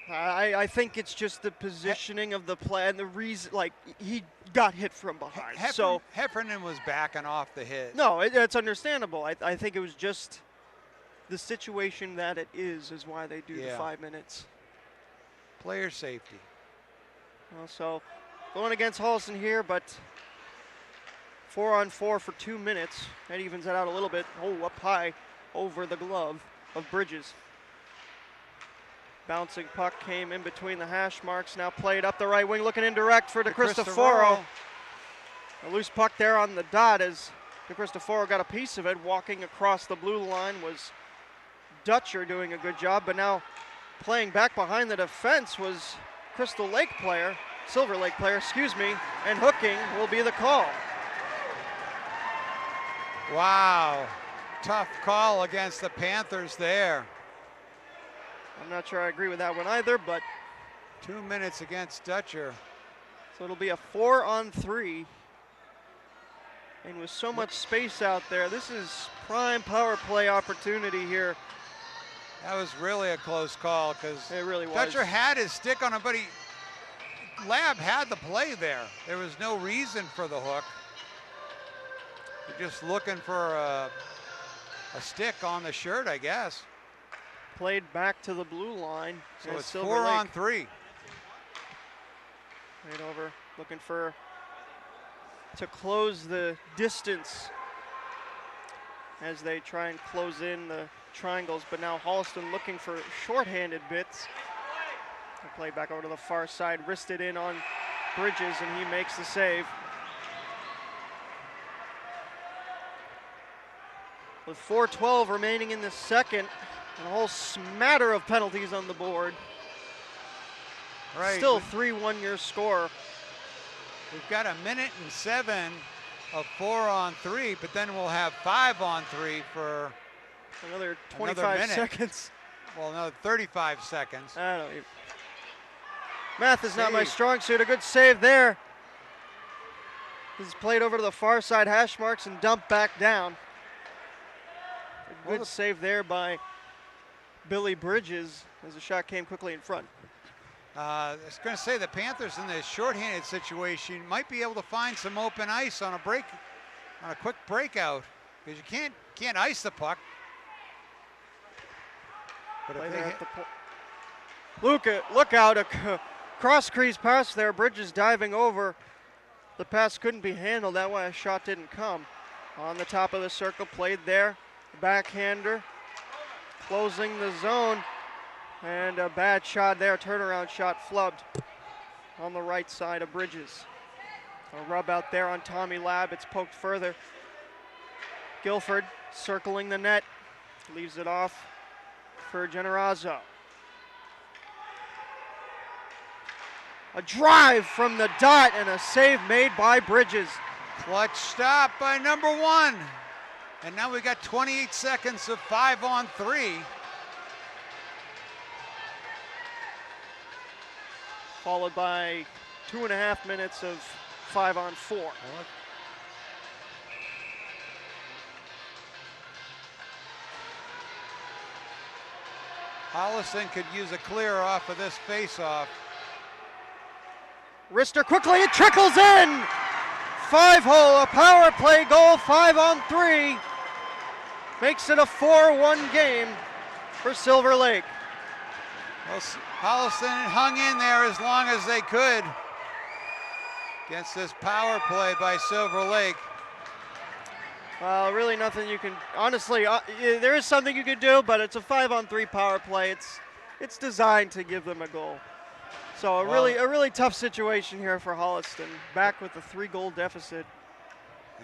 I think it's just the positioning of the play and the reason, like he got hit from behind. Heffernan was backing off the hit. No, that's understandable. I think it was just the situation that it is why they do the 5 minutes. Player safety. Well, so going against Holliston here, but 4-on-4 for 2 minutes. That evens it out a little bit. Oh, up high over the glove of Bridges. Bouncing puck came in between the hash marks. Now played up the right wing, looking indirect for DeCristoforo. A loose puck there on the dot as DeCristoforo got a piece of it. Walking across the blue line was Dutcher doing a good job, but now playing back behind the defense was Silver Lake player, and hooking will be the call. Wow, tough call against the Panthers there. I'm not sure I agree with that one either, but 2 minutes against Dutcher. So it'll be a 4-on-3. And with so much space out there, this is prime power play opportunity here. That was really a close call because it really was. Dutcher had his stick on him, but Lab had the play there. There was no reason for the hook. You're just looking for a stick on the shirt, I guess. Played back to the blue line. So it's 4-on-3. Right over, looking to close the distance as they try and close in the triangles, but now Holliston looking for shorthanded bits. They play back over to the far side, wristed in on Bridges, and he makes the save. With 4:12 remaining in the second, and a whole smatter of penalties on the board. Right. Still 3-1 your score. We've got 1:07 of 4-on-3, but then we'll have 5-on-3 for another 25 seconds. Well, another 35 seconds. I don't even. Math is not my strong suit. A good save there. This is played over to the far side hash marks and dumped back down. A good save there by Billy Bridges as the shot came quickly in front. I was going to say the Panthers in this shorthanded situation might be able to find some open ice on a quick breakout because you can't ice the puck. But look out, a cross crease pass there. Bridges diving over. The pass couldn't be handled. That way a shot didn't come. On the top of the circle, played there. Backhander, closing the zone. And a bad shot there, turnaround shot flubbed on the right side of Bridges. A rub out there on Tommy Lab, it's poked further. Guilford circling the net, leaves it off for Generazzo. A drive from the dot and a save made by Bridges. Clutch stop by number 1. And now we got 28 seconds of 5-on-3. Followed by 2.5 minutes of 5-on-4. Holliston could use a clear off of this face-off. Rister quickly, it trickles in! 5-hole, a power play goal, 5-on-3. Makes it a 4-1 game for Silver Lake. Well, Holliston hung in there as long as they could against this power play by Silver Lake. Well, really nothing you can, honestly, there is something you can do, but it's a 5-on-3 power play. It's designed to give them a goal. So a really tough situation here for Holliston, back with a 3-goal deficit.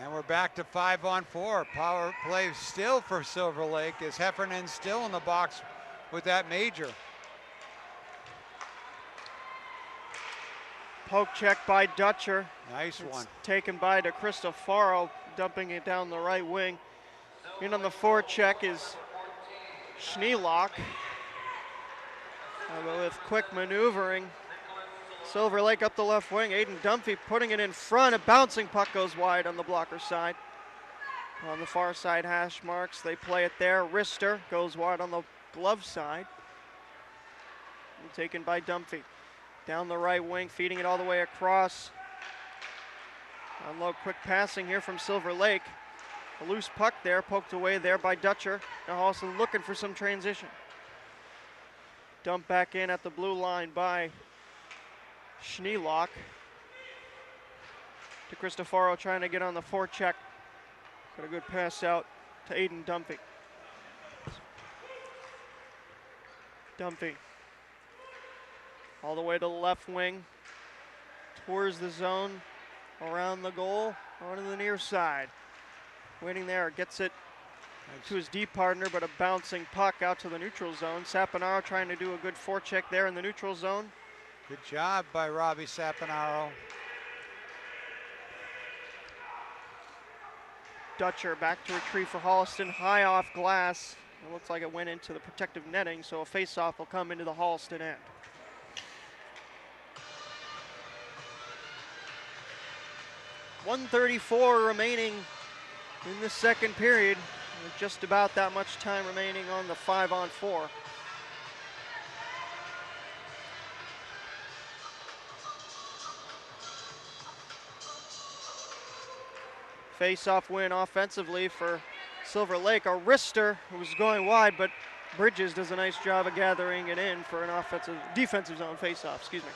And we're back to 5-on-4. Power play still for Silver Lake as Heffernan still in the box with that major. Poke check by Dutcher. Nice one. Taken by de Cristofaro, dumping it down the right wing. In on the forecheck is Schneelock. With quick maneuvering. Silver Lake up the left wing. Aiden Dunphy putting it in front. A bouncing puck goes wide on the blocker side. On the far side hash marks, they play it there. Rister goes wide on the glove side. And taken by Dunphy. Down the right wing, feeding it all the way across. Unload quick passing here from Silver Lake. A loose puck there, poked away there by Dutcher. Now also looking for some transition. Dumped back in at the blue line by Schneelock. De Cristofaro trying to get on the forecheck. Got a good pass out to Aiden Dunphy. Dunphy. All the way to the left wing. Towards the zone. Around the goal. Onto the near side. Waiting there. Gets it to his deep partner, but a bouncing puck out to the neutral zone. Saponaro trying to do a good forecheck there in the neutral zone. Good job by Robbie Saponaro. Dutcher back to retrieve for Holliston, high off glass. It looks like it went into the protective netting, so a face-off will come into the Holliston end. .134 remaining in the second period. With just about that much time remaining on the 5-on-4. Face-off win offensively for Silver Lake. A Rister who was going wide, but Bridges does a nice job of gathering it in for an defensive zone face-off, excuse me.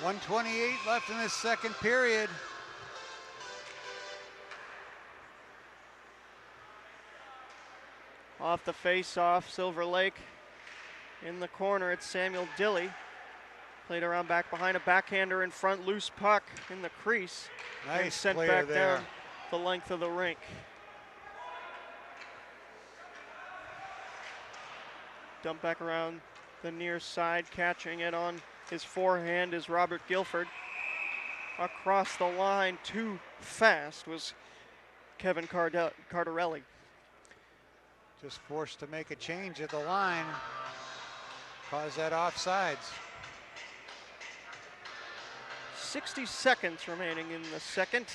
.128 left in this second period. Off the face-off, Silver Lake in the corner. It's Samuel Dilly. Played around back behind, a backhander in front, loose puck in the crease. Nice and sent clear back there. down the length of the rink. Dump back around the near side, catching it on his forehand is Robert Guilford. Across the line, too fast was Kevin Cardarelli. Just forced to make a change at the line. Cause that offsides. 60 seconds remaining in the second.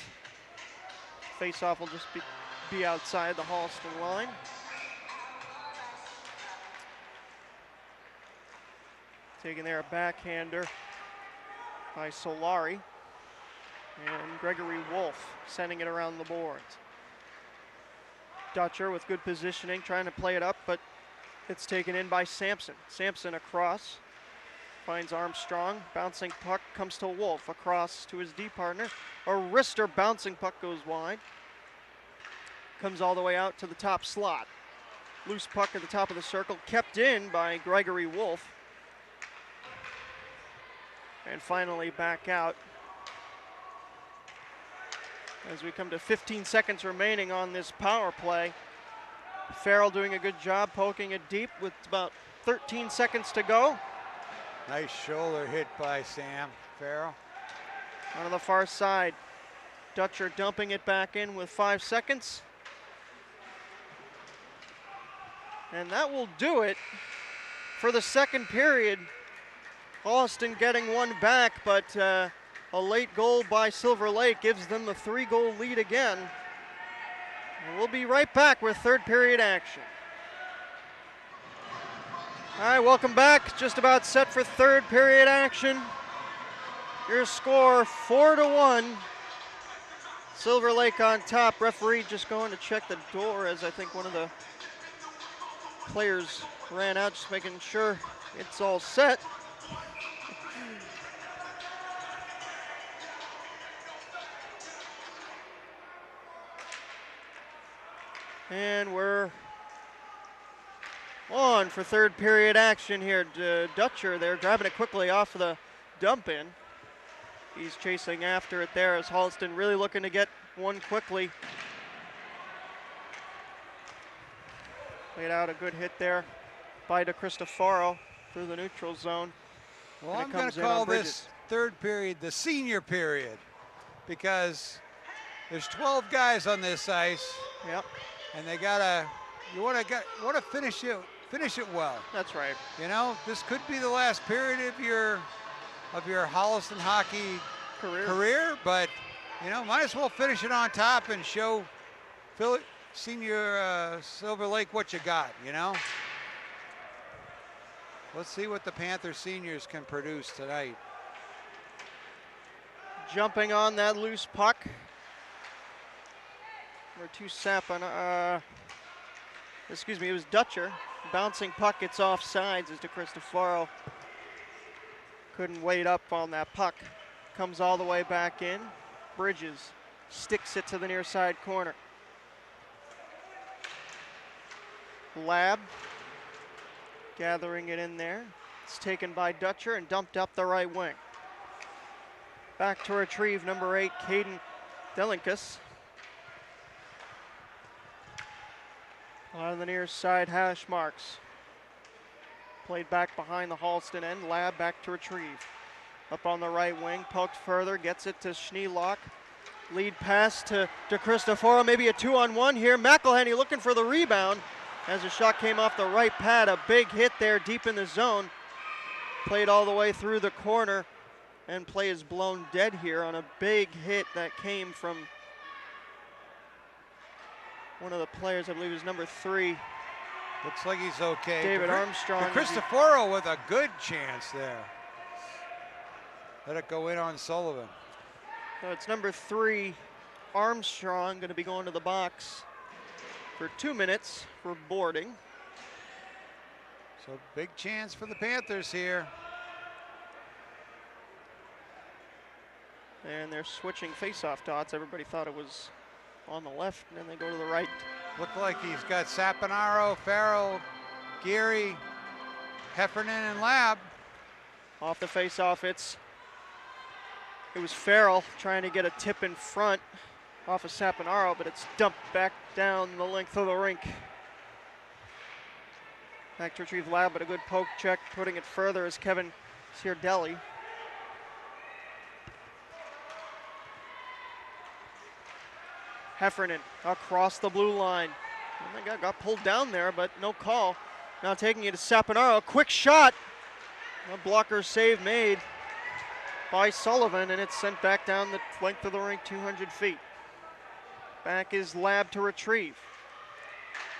Face-off will just be outside the Holliston line. Taking there a backhander by Solari. And Gregory Wolf sending it around the boards. Dutcher with good positioning, trying to play it up, but it's taken in by Sampson. Sampson across, finds Armstrong. Bouncing puck comes to Wolf, across to his D partner. A Rister bouncing puck goes wide. Comes all the way out to the top slot. Loose puck at the top of the circle, kept in by Gregory Wolf. And finally back out as we come to 15 seconds remaining on this power play. Farrell doing a good job poking it deep with about 13 seconds to go. Nice shoulder hit by Sam Farrell. On the far side, Dutcher dumping it back in with 5 seconds. And that will do it for the second period. Holliston getting one back, but a late goal by Silver Lake gives them the 3-goal lead again. And we'll be right back with third period action. All right, welcome back. Just about set for third period action. Your score 4-1. Silver Lake on top. Referee just going to check the door as I think one of the players ran out, just making sure it's all set. And we're on for third period action here. Dutcher there grabbing it quickly off of the dump in. He's chasing after it there as Holliston really looking to get one quickly. Played out a good hit there by DeCristofaro through the neutral zone. Well, I'm going to call this third period the senior period because there's 12 guys on this ice. Yep. And they you want to finish it well. That's right. You know, this could be the last period of your Holliston hockey career, but you know, might as well finish it on top and show senior Silver Lake what you got, you know. Let's see what the Panther seniors can produce tonight. Jumping on that loose puck. Number 2 Sappan, excuse me, it was Dutcher. Bouncing puck, it's off sides as DeCristofaro couldn't wait up on that puck. Comes all the way back in. Bridges sticks it to the near side corner. Lab gathering it in there. It's taken by Dutcher and dumped up the right wing. Back to retrieve number 8, Caden Delinkus. On the near side hash marks. Played back behind the Holliston end. Lab back to retrieve. Up on the right wing, poked further, gets it to Schneelock. Lead pass to DeCristofaro, maybe a 2-on-1 here. McElhenney looking for the rebound as the shot came off the right pad. A big hit there deep in the zone. Played all the way through the corner, and play is blown dead here on a big hit that came from one of the players, I believe is number 3. Looks like he's okay. David Armstrong. DeCristofaro with a good chance there. Let it go in on Sullivan. So it's number 3, Armstrong, going to be going to the box for 2 minutes for boarding. So big chance for the Panthers here. And they're switching face-off dots. Everybody thought it was on the left, and then they go to the right. Looked like he's got Sappanaro, Farrell, Geary, Heffernan, and Lab. Off the face-off, it was Farrell trying to get a tip in front off of Sappanaro, but it's dumped back down the length of the rink. Back to retrieve Lab, but a good poke check, putting it further is Kevin Ciardelli. Heffernan across the blue line. Oh my God, got pulled down there, but no call. Now taking it to Sappanaro, quick shot. A blocker save made by Sullivan, and it's sent back down the length of the rink, 200 feet. Back is Lab to retrieve.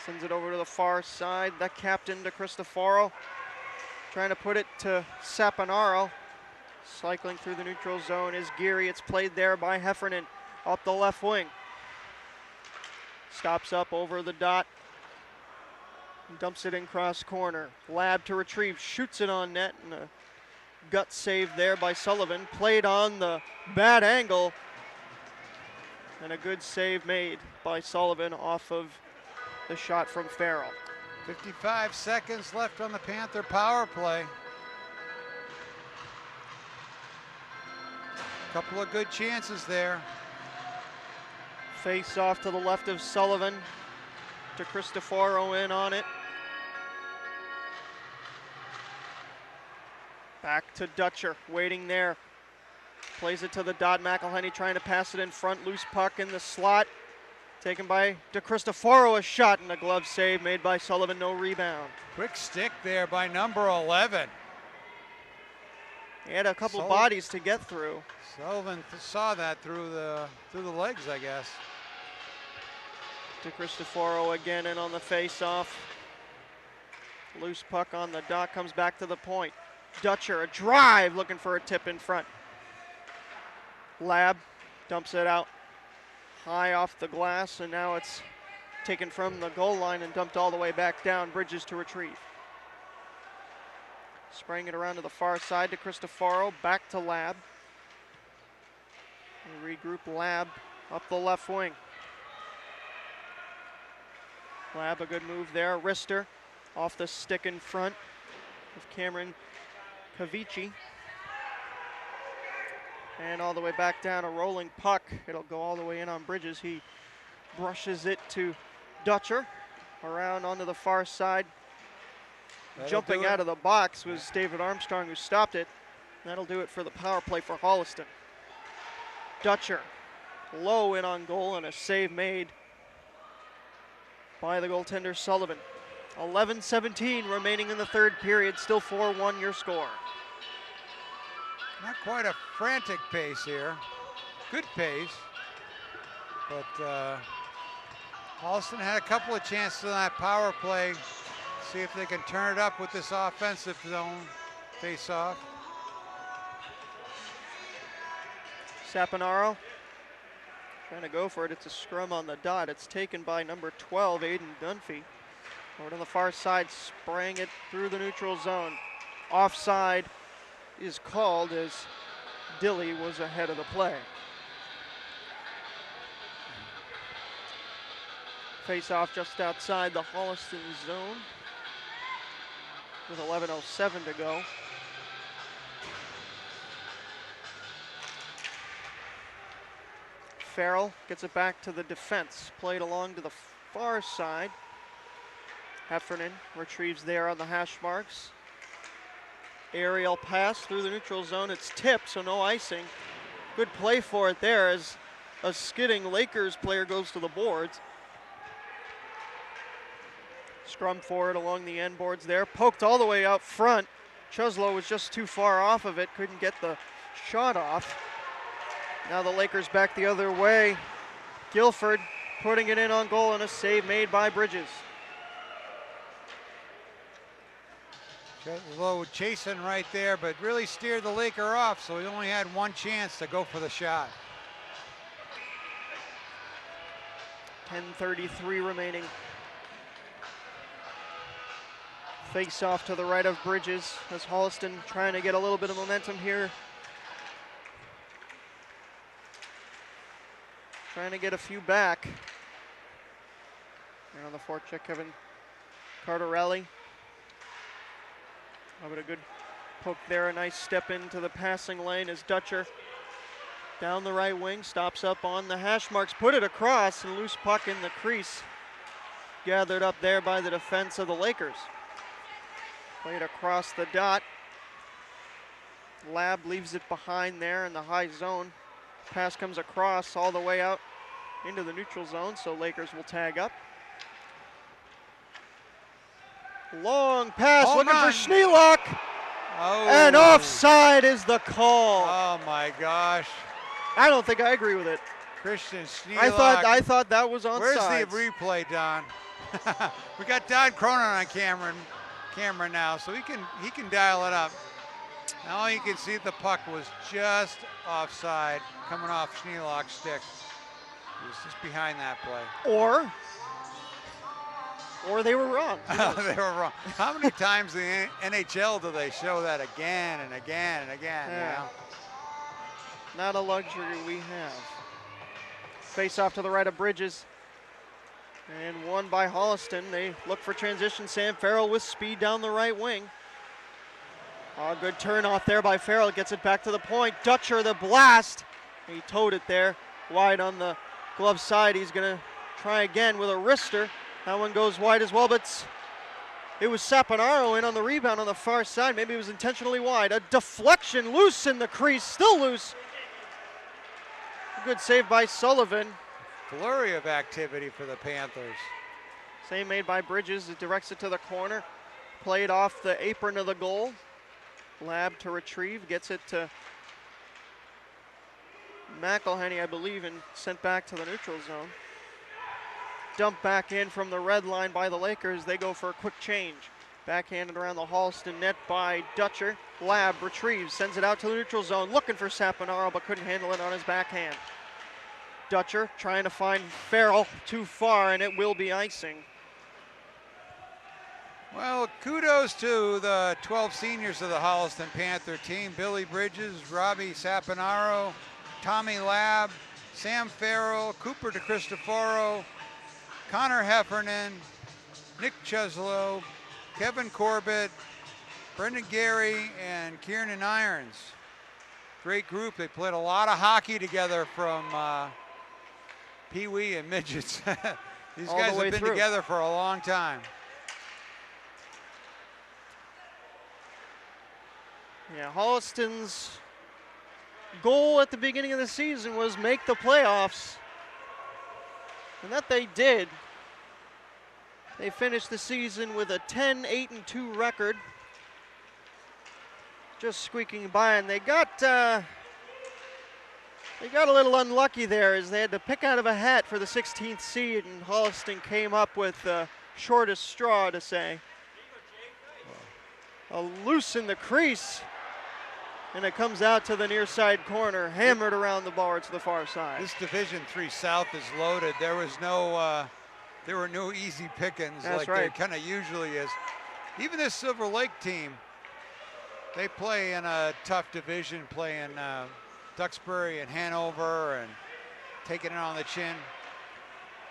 Sends it over to the far side. The captain, DeCristofaro, trying to put it to Sappanaro. Cycling through the neutral zone is Geary. It's played there by Heffernan up the left wing. Stops up over the dot. Dumps it in cross corner. Lab to retrieve, shoots it on net, and a gut save there by Sullivan. Played on the bad angle, and a good save made by Sullivan off of the shot from Farrell. 55 seconds left on the Panther power play. Couple of good chances there. Face off to the left of Sullivan. DeCristofaro in on it. Back to Dutcher, waiting there. Plays it to the dot. McElhenney trying to pass it in front. Loose puck in the slot. Taken by DeCristoforo, a shot and a glove save made by Sullivan, no rebound. Quick stick there by number 11. He had a couple bodies to get through. Sullivan saw that through the legs, I guess. DeCristoforo again in on the face-off. Loose puck on the dot, comes back to the point. Dutcher, a drive, looking for a tip in front. Lab dumps it out high off the glass, and now it's taken from the goal line and dumped all the way back down. Bridges to retrieve. Spraying it around to the far side to Cristoforo, back to Lab. We regroup Lab up the left wing. Lab, a good move there. Rister off the stick in front of Cameron Cavici. And all the way back down, a rolling puck. It'll go all the way in on Bridges. He brushes it to Dutcher. Around onto the far side. Jumping out of the box was David Armstrong, who stopped it. That'll do it for the power play for Holliston. Dutcher low in on goal, and a save made by the goaltender Sullivan. 11:17 remaining in the third period, still 4-1 your score. Not quite a frantic pace here. Good pace. But Holliston had a couple of chances in that power play. See if they can turn it up with this offensive zone face-off. Saponaro trying to go for it. It's a scrum on the dot. It's taken by number 12, Aiden Dunphy. Over to the far side, spraying it through the neutral zone. Offside is called as Dilly was ahead of the play. Face off just outside the Holliston zone with 11:07 to go. Farrell gets it back to the defense. Played along to the far side. Heffernan retrieves there on the hash marks. Aerial pass through the neutral zone. It's tipped, so no icing. Good play for it there as a skidding Lakers player goes to the boards. Scrum forward along the end boards there. Poked all the way out front. Chuslow was just too far off of it. Couldn't get the shot off. Now the Lakers back the other way. Guilford putting it in on goal, and a save made by Bridges. Chuslow chasing right there, but really steered the Laker off, so he only had one chance to go for the shot. 10:33 remaining. Face off to the right of Bridges as Holliston trying to get a little bit of momentum here. Trying to get a few back. And on the forecheck, Kevin Cardarelli. Oh, but a good poke there, a nice step into the passing lane as Dutcher down the right wing, stops up on the hash marks, put it across, and loose puck in the crease. Gathered up there by the defense of the Lakers. Played across the dot. Lab leaves it behind there in the high zone. Pass comes across all the way out into the neutral zone, so Lakers will tag up. Long pass, looking for Schneelock. Oh. And offside is the call. Oh my gosh. I don't think I agree with it. Christian Schneelock. I thought that was onside. Where's the replay, Don? We got Don Cronin on camera now, so he can dial it up. Now you can see the puck was just offside, coming off Schneelock's stick. He was just behind that play. Or they were wrong. They were wrong. How many times in the NHL do they show that again and again and again? Yeah. You know? Not a luxury we have. Face off to the right of Bridges. And won by Holliston. They look for transition. Sam Farrell with speed down the right wing. Oh, good turn off there by Farrell. Gets it back to the point. Dutcher, the blast. He towed it there. Wide on the glove side. He's going to try again with a wrister. That one goes wide as well, but it was Saponaro in on the rebound on the far side. Maybe it was intentionally wide. A deflection loose in the crease. Still loose. A good save by Sullivan. flurry of activity for the Panthers. Save made by Bridges. It directs it to the corner. Played off the apron of the goal. Lab to retrieve. Gets it to McElhenney, I believe, and sent back to the neutral zone. Dumped back in from the red line by the Lakers. They go for a quick change. Backhanded around the Holliston net by Dutcher. Lab retrieves, sends it out to the neutral zone, looking for Saponaro, but couldn't handle it on his backhand. Dutcher trying to find Farrell, too far, and it will be icing. Well, kudos to the 12 seniors of the Holliston Panther team. Billy Bridges, Robbie Saponaro, Tommy Lab, Sam Farrell, Cooper DeCristoforo, Connor Heffernan, Nick Cheslow, Kevin Corbett, Brendan Gary, and Kieran Irons. Great group. They played a lot of hockey together from Pee Wee and midgets. These guys have been together for a long time. Yeah, Holliston's goal at the beginning of the season was make the playoffs, and that they did. They finished the season with a 10-8-2 record, just squeaking by, and they got a little unlucky there as they had to pick out of a hat for the 16th seed, and Holliston came up with the shortest straw, to say. A loose in the crease, and it comes out to the near side corner, hammered around the bar to the far side. This Division III South is loaded. There were no easy pickings. That's like right. there kind of usually is. Even this Silver Lake team, they play in a tough division, playing Duxbury and Hanover and taking it on the chin.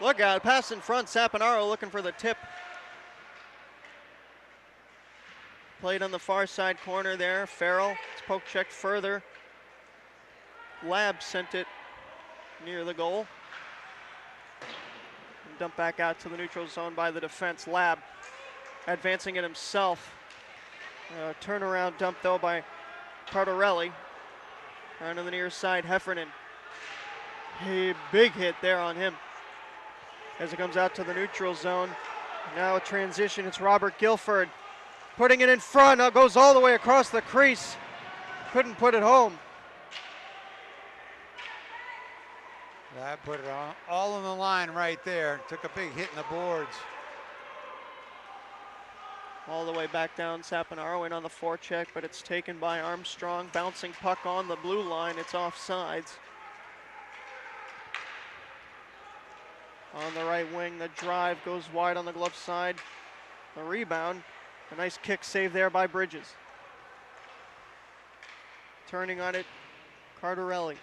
Look out, pass in front, Saponaro looking for the tip. Played on the far side corner there. Farrell, it's poke checked further. Lab sent it near the goal. And dumped back out to the neutral zone by the defense. Lab advancing it himself. Turnaround dump though by Cardarelli. Around to the near side, Heffernan. A big hit there on him as it comes out to the neutral zone. Now a transition, it's Robert Guilford. Putting it in front, goes all the way across the crease. Couldn't put it home. That put it all on the line right there. Took a big hit in the boards. All the way back down, Saponaro in on the forecheck, but it's taken by Armstrong. Bouncing puck on the blue line, it's offsides. On the right wing, the drive goes wide on the glove side. The rebound. A nice kick save there by Bridges. Turning on it, Cardarelli.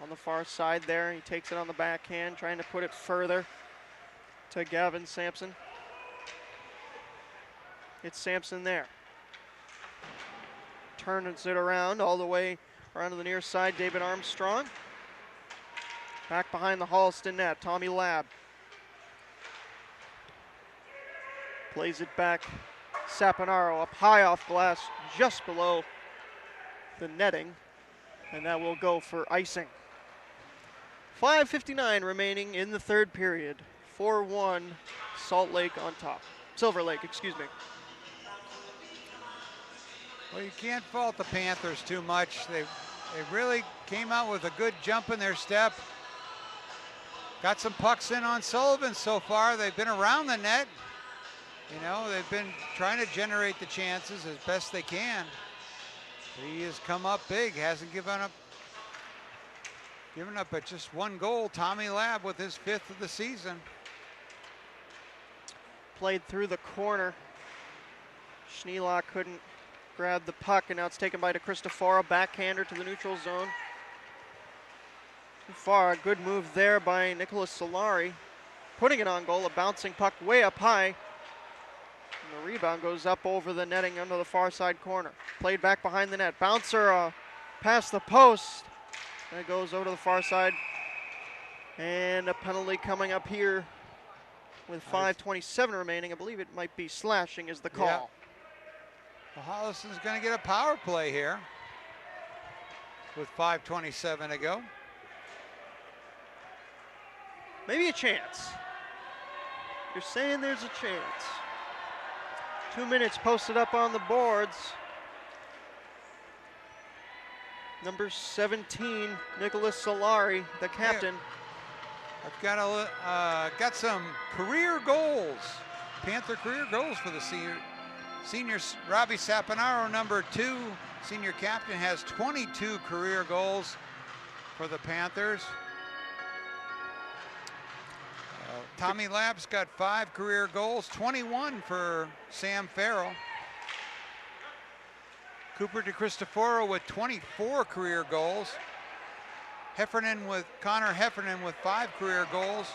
On the far side there, he takes it on the backhand, trying to put it further to Gavin Sampson. It's Sampson there. Turns it around all the way around to the near side, David Armstrong. Back behind the Holliston net, Tommy Lab. Plays it back, Saponaro up high off glass, just below the netting, and that will go for icing. 5:59 remaining in the third period. 4-1 Salt Lake on top. Silver Lake, excuse me. Well, you can't fault the Panthers too much. They really came out with a good jump in their step. Got some pucks in on Sullivan so far. They've been around the net. You know, they've been trying to generate the chances as best they can. He has come up big, hasn't given up at just one goal. Tommy Lab with his 5th of the season. Played through the corner. Schneelock couldn't grab the puck, and now it's taken by DeCristoforo, backhander to the neutral zone. Too far, a good move there by Nicholas Solari. Putting it on goal, a bouncing puck way up high. And the rebound goes up over the netting under the far side corner. Played back behind the net. Bouncer past the post. And it goes over to the far side. And a penalty coming up here with 5:27 remaining. I believe it might be slashing is the call. Yeah. Well, Holliston's going to get a power play here with 5:27 to go. maybe a chance. You're saying there's a chance. 2 minutes posted up on the boards. Number 17, Nicholas Solari, the captain. I've got some career goals. Panther career goals for the seniors. Robbie Saponaro, number 2, senior captain, has 22 career goals for the Panthers. Tommy Labb's got 5 career goals, 21 for Sam Farrell. Cooper DeCristoforo with 24 career goals. Connor Heffernan with 5 career goals,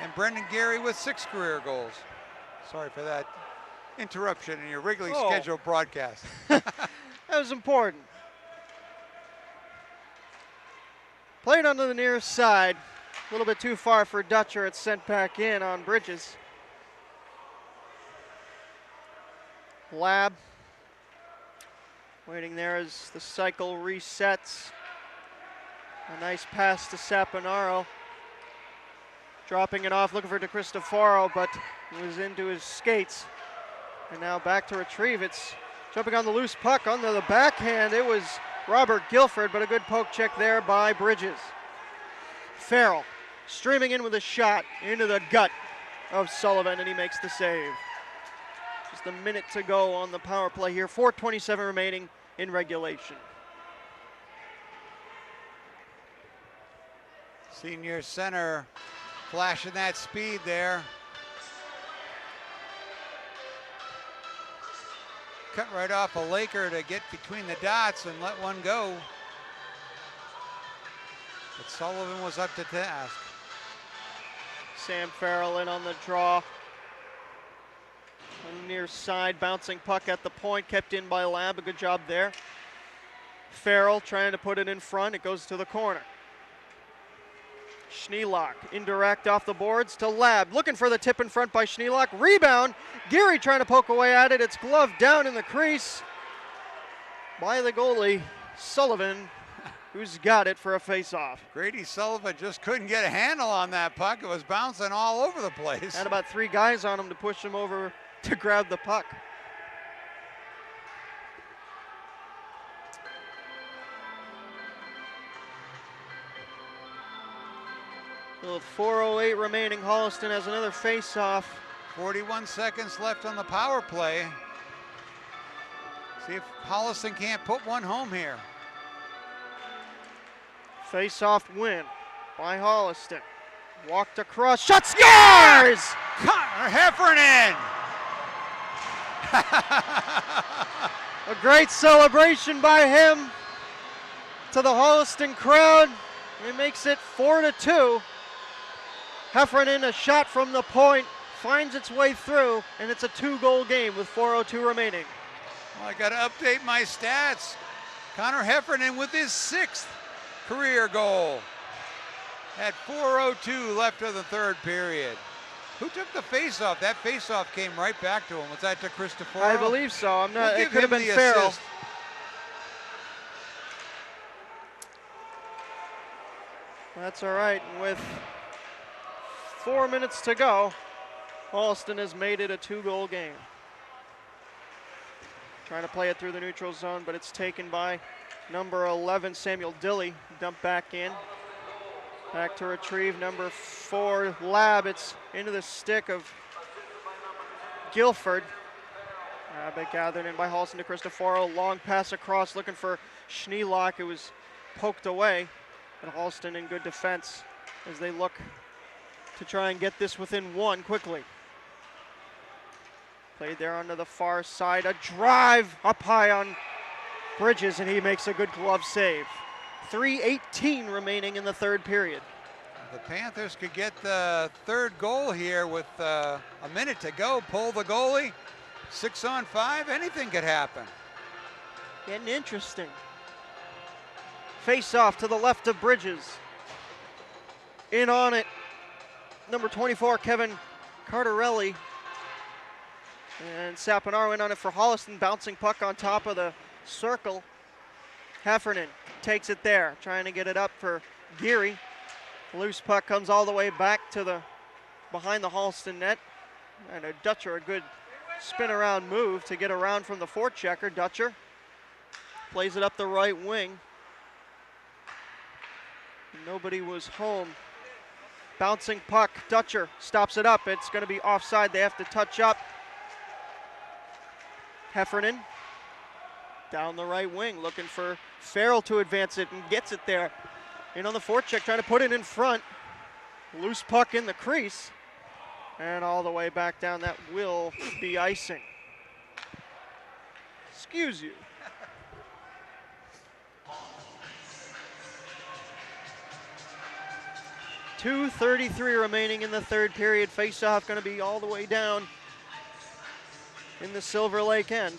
and Brendan Gary with 6 career goals. Sorry for that interruption in your regularly scheduled broadcast. That was important. Played onto the near side. A little bit too far for Dutcher. It's sent back in on Bridges. Labb waiting there as the cycle resets. A nice pass to Saponaro. Dropping it off, looking for DeCristoforo, but it was into his skates. And now back to retrieve. It's jumping on the loose puck under the backhand. It was Robert Guilford, but a good poke check there by Bridges. Farrell streaming in with a shot into the gut of Sullivan, and he makes the save. Just a minute to go on the power play here. 4:27 remaining in regulation. Senior center flashing that speed there. Cut right off a Laker to get between the dots and let one go. But Sullivan was up to task. Sam Farrell in on the draw. On the near side, bouncing puck at the point, kept in by Labb. A good job there. Farrell trying to put it in front. It goes to the corner. Schneelock indirect off the boards to Labb. Looking for the tip in front by Schneelock. Rebound. Geary trying to poke away at it. It's gloved down in the crease by the goalie, Sullivan, who's got it for a face-off. Grady Sullivan just couldn't get a handle on that puck. It was bouncing all over the place. Had about 3 guys on him to push him over to grab the puck. With 4:08 remaining, Holliston has another face-off. 41 seconds left on the power play. See if Holliston can't put one home here. Face-off win by Holliston. Walked across, shot, scores! Connor Heffernan! A great celebration by him to the Holliston crowd. It makes it 4-2. Heffernan, a shot from the point, finds its way through, and it's a 2-goal game with 4:02 remaining. Well, I got to update my stats. Connor Heffernan with his 6th career goal at 4:02 left of the third period. Who took the faceoff? That faceoff came right back to him. Was that to Cristoforo? I believe so. I'm not. We'll it could have been the Farrell. assist. That's all right. With 4 minutes to go, Holliston has made it a 2-goal game. Trying to play it through the neutral zone, but it's taken by number 11, Samuel Dilley. Dumped back in. Back to retrieve number 4, Labb. It's into the stick of Guilford. But gathered in by Holliston to Cristoforo. Long pass across, looking for Schneelock. It was poked away. And Holliston in good defense as they look to try and get this within 1 quickly. Played there onto the far side. A drive up high on Bridges, and he makes a good glove save. 3:18 remaining in the third period. The Panthers could get the 3rd goal here with a minute to go. Pull the goalie. 6-on-5. Anything could happen. Getting interesting. Face off to the left of Bridges. In on it, number 24, Kevin Cardarelli. And Saponaro in on it for Holliston, bouncing puck on top of the circle. Heffernan takes it there, trying to get it up for Geary. Loose puck comes all the way back to the behind the Holliston net. And a Dutcher, a good spin around move to get around from the forechecker. Dutcher plays it up the right wing. Nobody was home. Bouncing puck, Dutcher stops it up. It's going to be offside. They have to touch up. Heffernan down the right wing, looking for Farrell to advance it and gets it there. In on the forecheck, trying to put it in front. Loose puck in the crease. And all the way back down. That will be icing. Excuse you. .2:33 remaining in the third period. Face-off going to be all the way down in the Silver Lake end.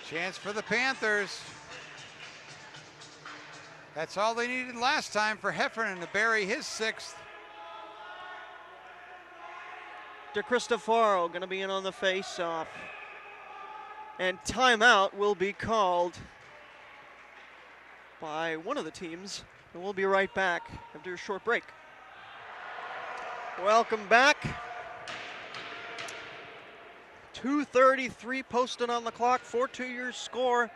Chance for the Panthers. That's all they needed last time for Heffernan to bury his 6th. DeCristofaro going to be in on the face-off. And timeout will be called by one of the teams. And we'll be right back after a short break. Welcome back. 2:33 posted on the clock, 4-2 your score.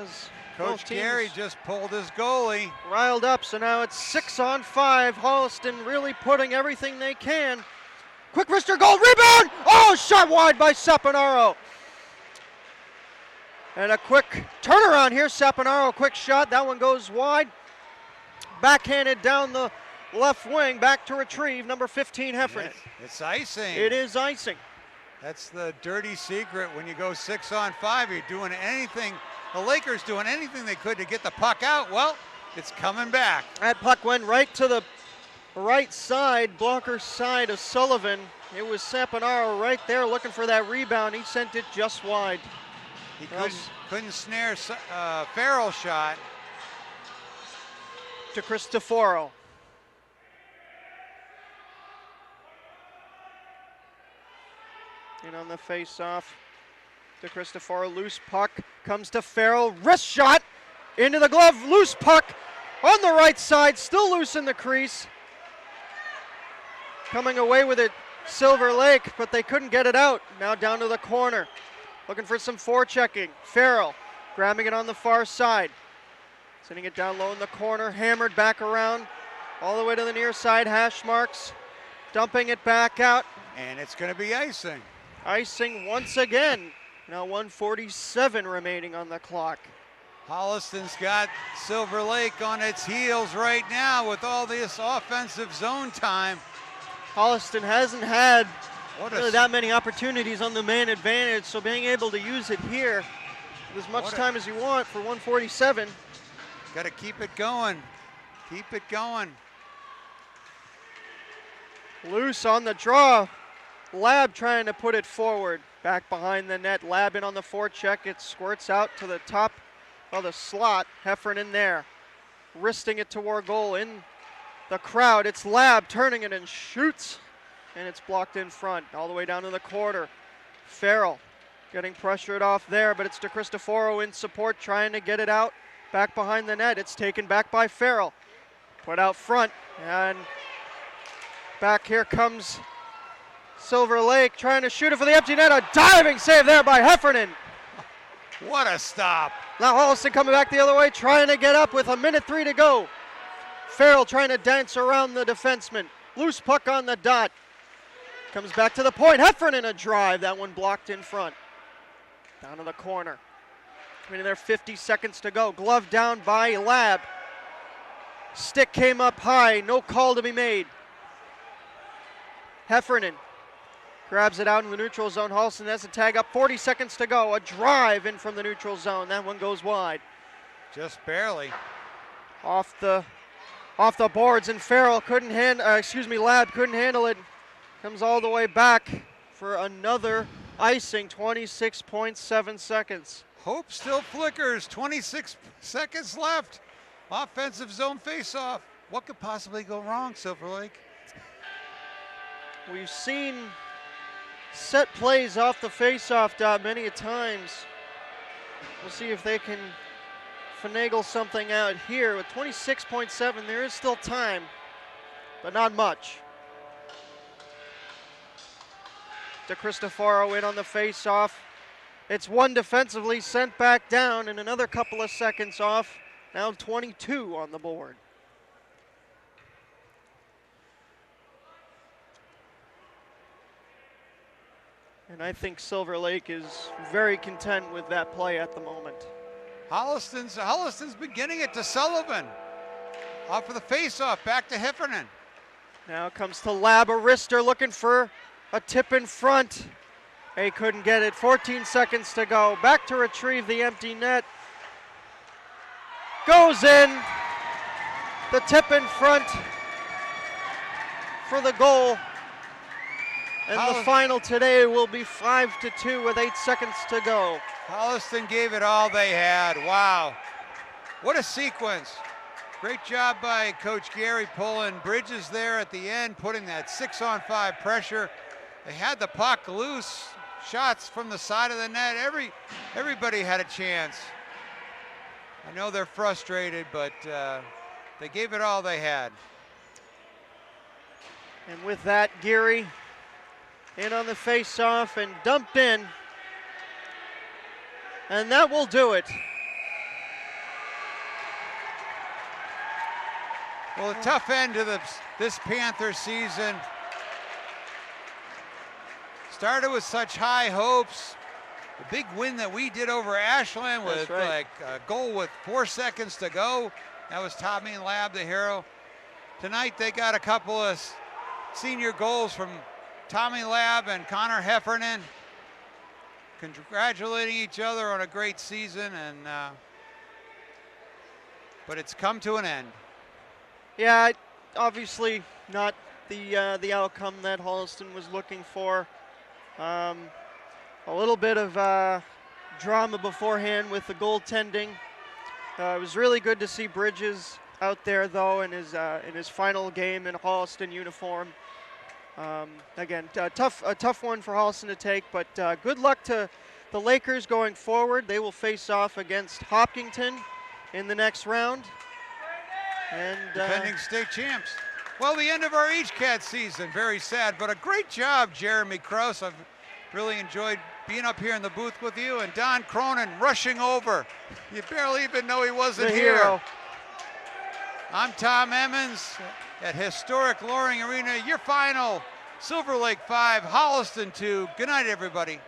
As Coach Gary just pulled his goalie. Riled up, so now it's 6-on-5. Holliston really putting everything they can. Quick wrister goal, rebound! Oh, shot wide by Saponaro. And a quick turnaround here, Saponaro, quick shot, that one goes wide. Backhanded down the left wing, back to retrieve, number 15, Heffernan. Yes, it's icing. It is icing. That's the dirty secret. When you go 6-on-5, you're doing anything. The Lakers doing anything they could to get the puck out. Well, it's coming back. That puck went right to the right side, blocker side of Sullivan. It was Saponaro right there looking for that rebound. He sent it just wide. He couldn't snare Farrell's shot. DeCristofaro. In on the face-off. DeCristofaro, loose puck, comes to Farrell, wrist shot, into the glove, loose puck on the right side, still loose in the crease. Coming away with it, Silver Lake, but they couldn't get it out. Now down to the corner, looking for some forechecking. Farrell grabbing it on the far side, sending it down low in the corner, hammered back around, all the way to the near side, hash marks, dumping it back out. And it's going to be icing. Icing once again. Now 1:47 remaining on the clock. Holliston's got Silver Lake on its heels right now with all this offensive zone time. Holliston hasn't had really that many opportunities on the man advantage, so being able to use it here with as much time as you want for 1:47. Got to keep it going. Keep it going. Loose on the draw. Lab trying to put it forward. Back behind the net. Lab in on the forecheck. It squirts out to the top of the slot. Heffernan in there. Wristing it toward goal in the crowd. It's Lab turning it and shoots. And it's blocked in front. All the way down to the corner. Farrell getting pressured off there, but it's DeCristofaro in support trying to get it out. Back behind the net. It's taken back by Farrell. Put out front. And back here comes Silver Lake trying to shoot it for the empty net. A diving save there by Heffernan. What a stop. Now Holliston coming back the other way, trying to get up with 1:03 to go. Farrell trying to dance around the defenseman. Loose puck on the dot. Comes back to the point. Heffernan a drive. That one blocked in front. Down to the corner. Coming there, 50 seconds to go. Glove down by Lab. Stick came up high. No call to be made. Heffernan grabs it out in the neutral zone. Holliston has a tag up. 40 seconds to go. A drive in from the neutral zone. That one goes wide. Just barely. Off the boards, and Farrell Lab couldn't handle it. Comes all the way back for another icing. 26.7 seconds. Hope still flickers. 26 seconds left. Offensive zone faceoff. What could possibly go wrong, Silver Lake? We've seen set plays off the faceoff dot many a times. We'll see if they can finagle something out here with 26.7. There is still time, but not much. De Cristofaro in on the face-off. It's one defensively, sent back down, and another couple of seconds off. Now 22 on the board. And I think Silver Lake is very content with that play at the moment. Holliston's beginning it to Sullivan. Off of the face-off, back to Heffernan. Now comes to Lab, a wrister looking for a tip in front. He couldn't get it, 14 seconds to go. Back to retrieve the empty net. Goes in. The tip in front for the goal. And the final today will be 5-2 with 8 seconds to go. Holliston gave it all they had. Wow. What a sequence. Great job by Coach Gary pulling Bridges there at the end, putting that 6-on-5 pressure. They had the puck loose. Shots from the side of the net. Everybody had a chance. I know they're frustrated, but they gave it all they had. And with that, Geary in on the face-off and dumped in. And that will do it. Well, a tough end to this Panther season. Started with such high hopes. The big win that we did over Ashland with like a goal with 4 seconds to go. That was Tommy Lab, the hero. Tonight they got a couple of senior goals from Tommy Lab and Connor Heffernan, congratulating each other on a great season, and but it's come to an end. Yeah, obviously not the outcome that Holliston was looking for. A little bit of drama beforehand with the goaltending. It was really good to see Bridges out there, though, in his final game in a Holliston uniform. Again, a tough one for Holliston to take, but good luck to the Lakers going forward. They will face off against Hopkinton in the next round. And defending state champs. Well, the end of our H-Cat season, very sad, but a great job, Jeremy Krauss. I've really enjoyed being up here in the booth with you, and Don Cronin rushing over. You barely even know he wasn't here. Hero. I'm Tom Emmons at historic Loring Arena. Your final, Silver Lake 5, Holliston 2. Good night, everybody.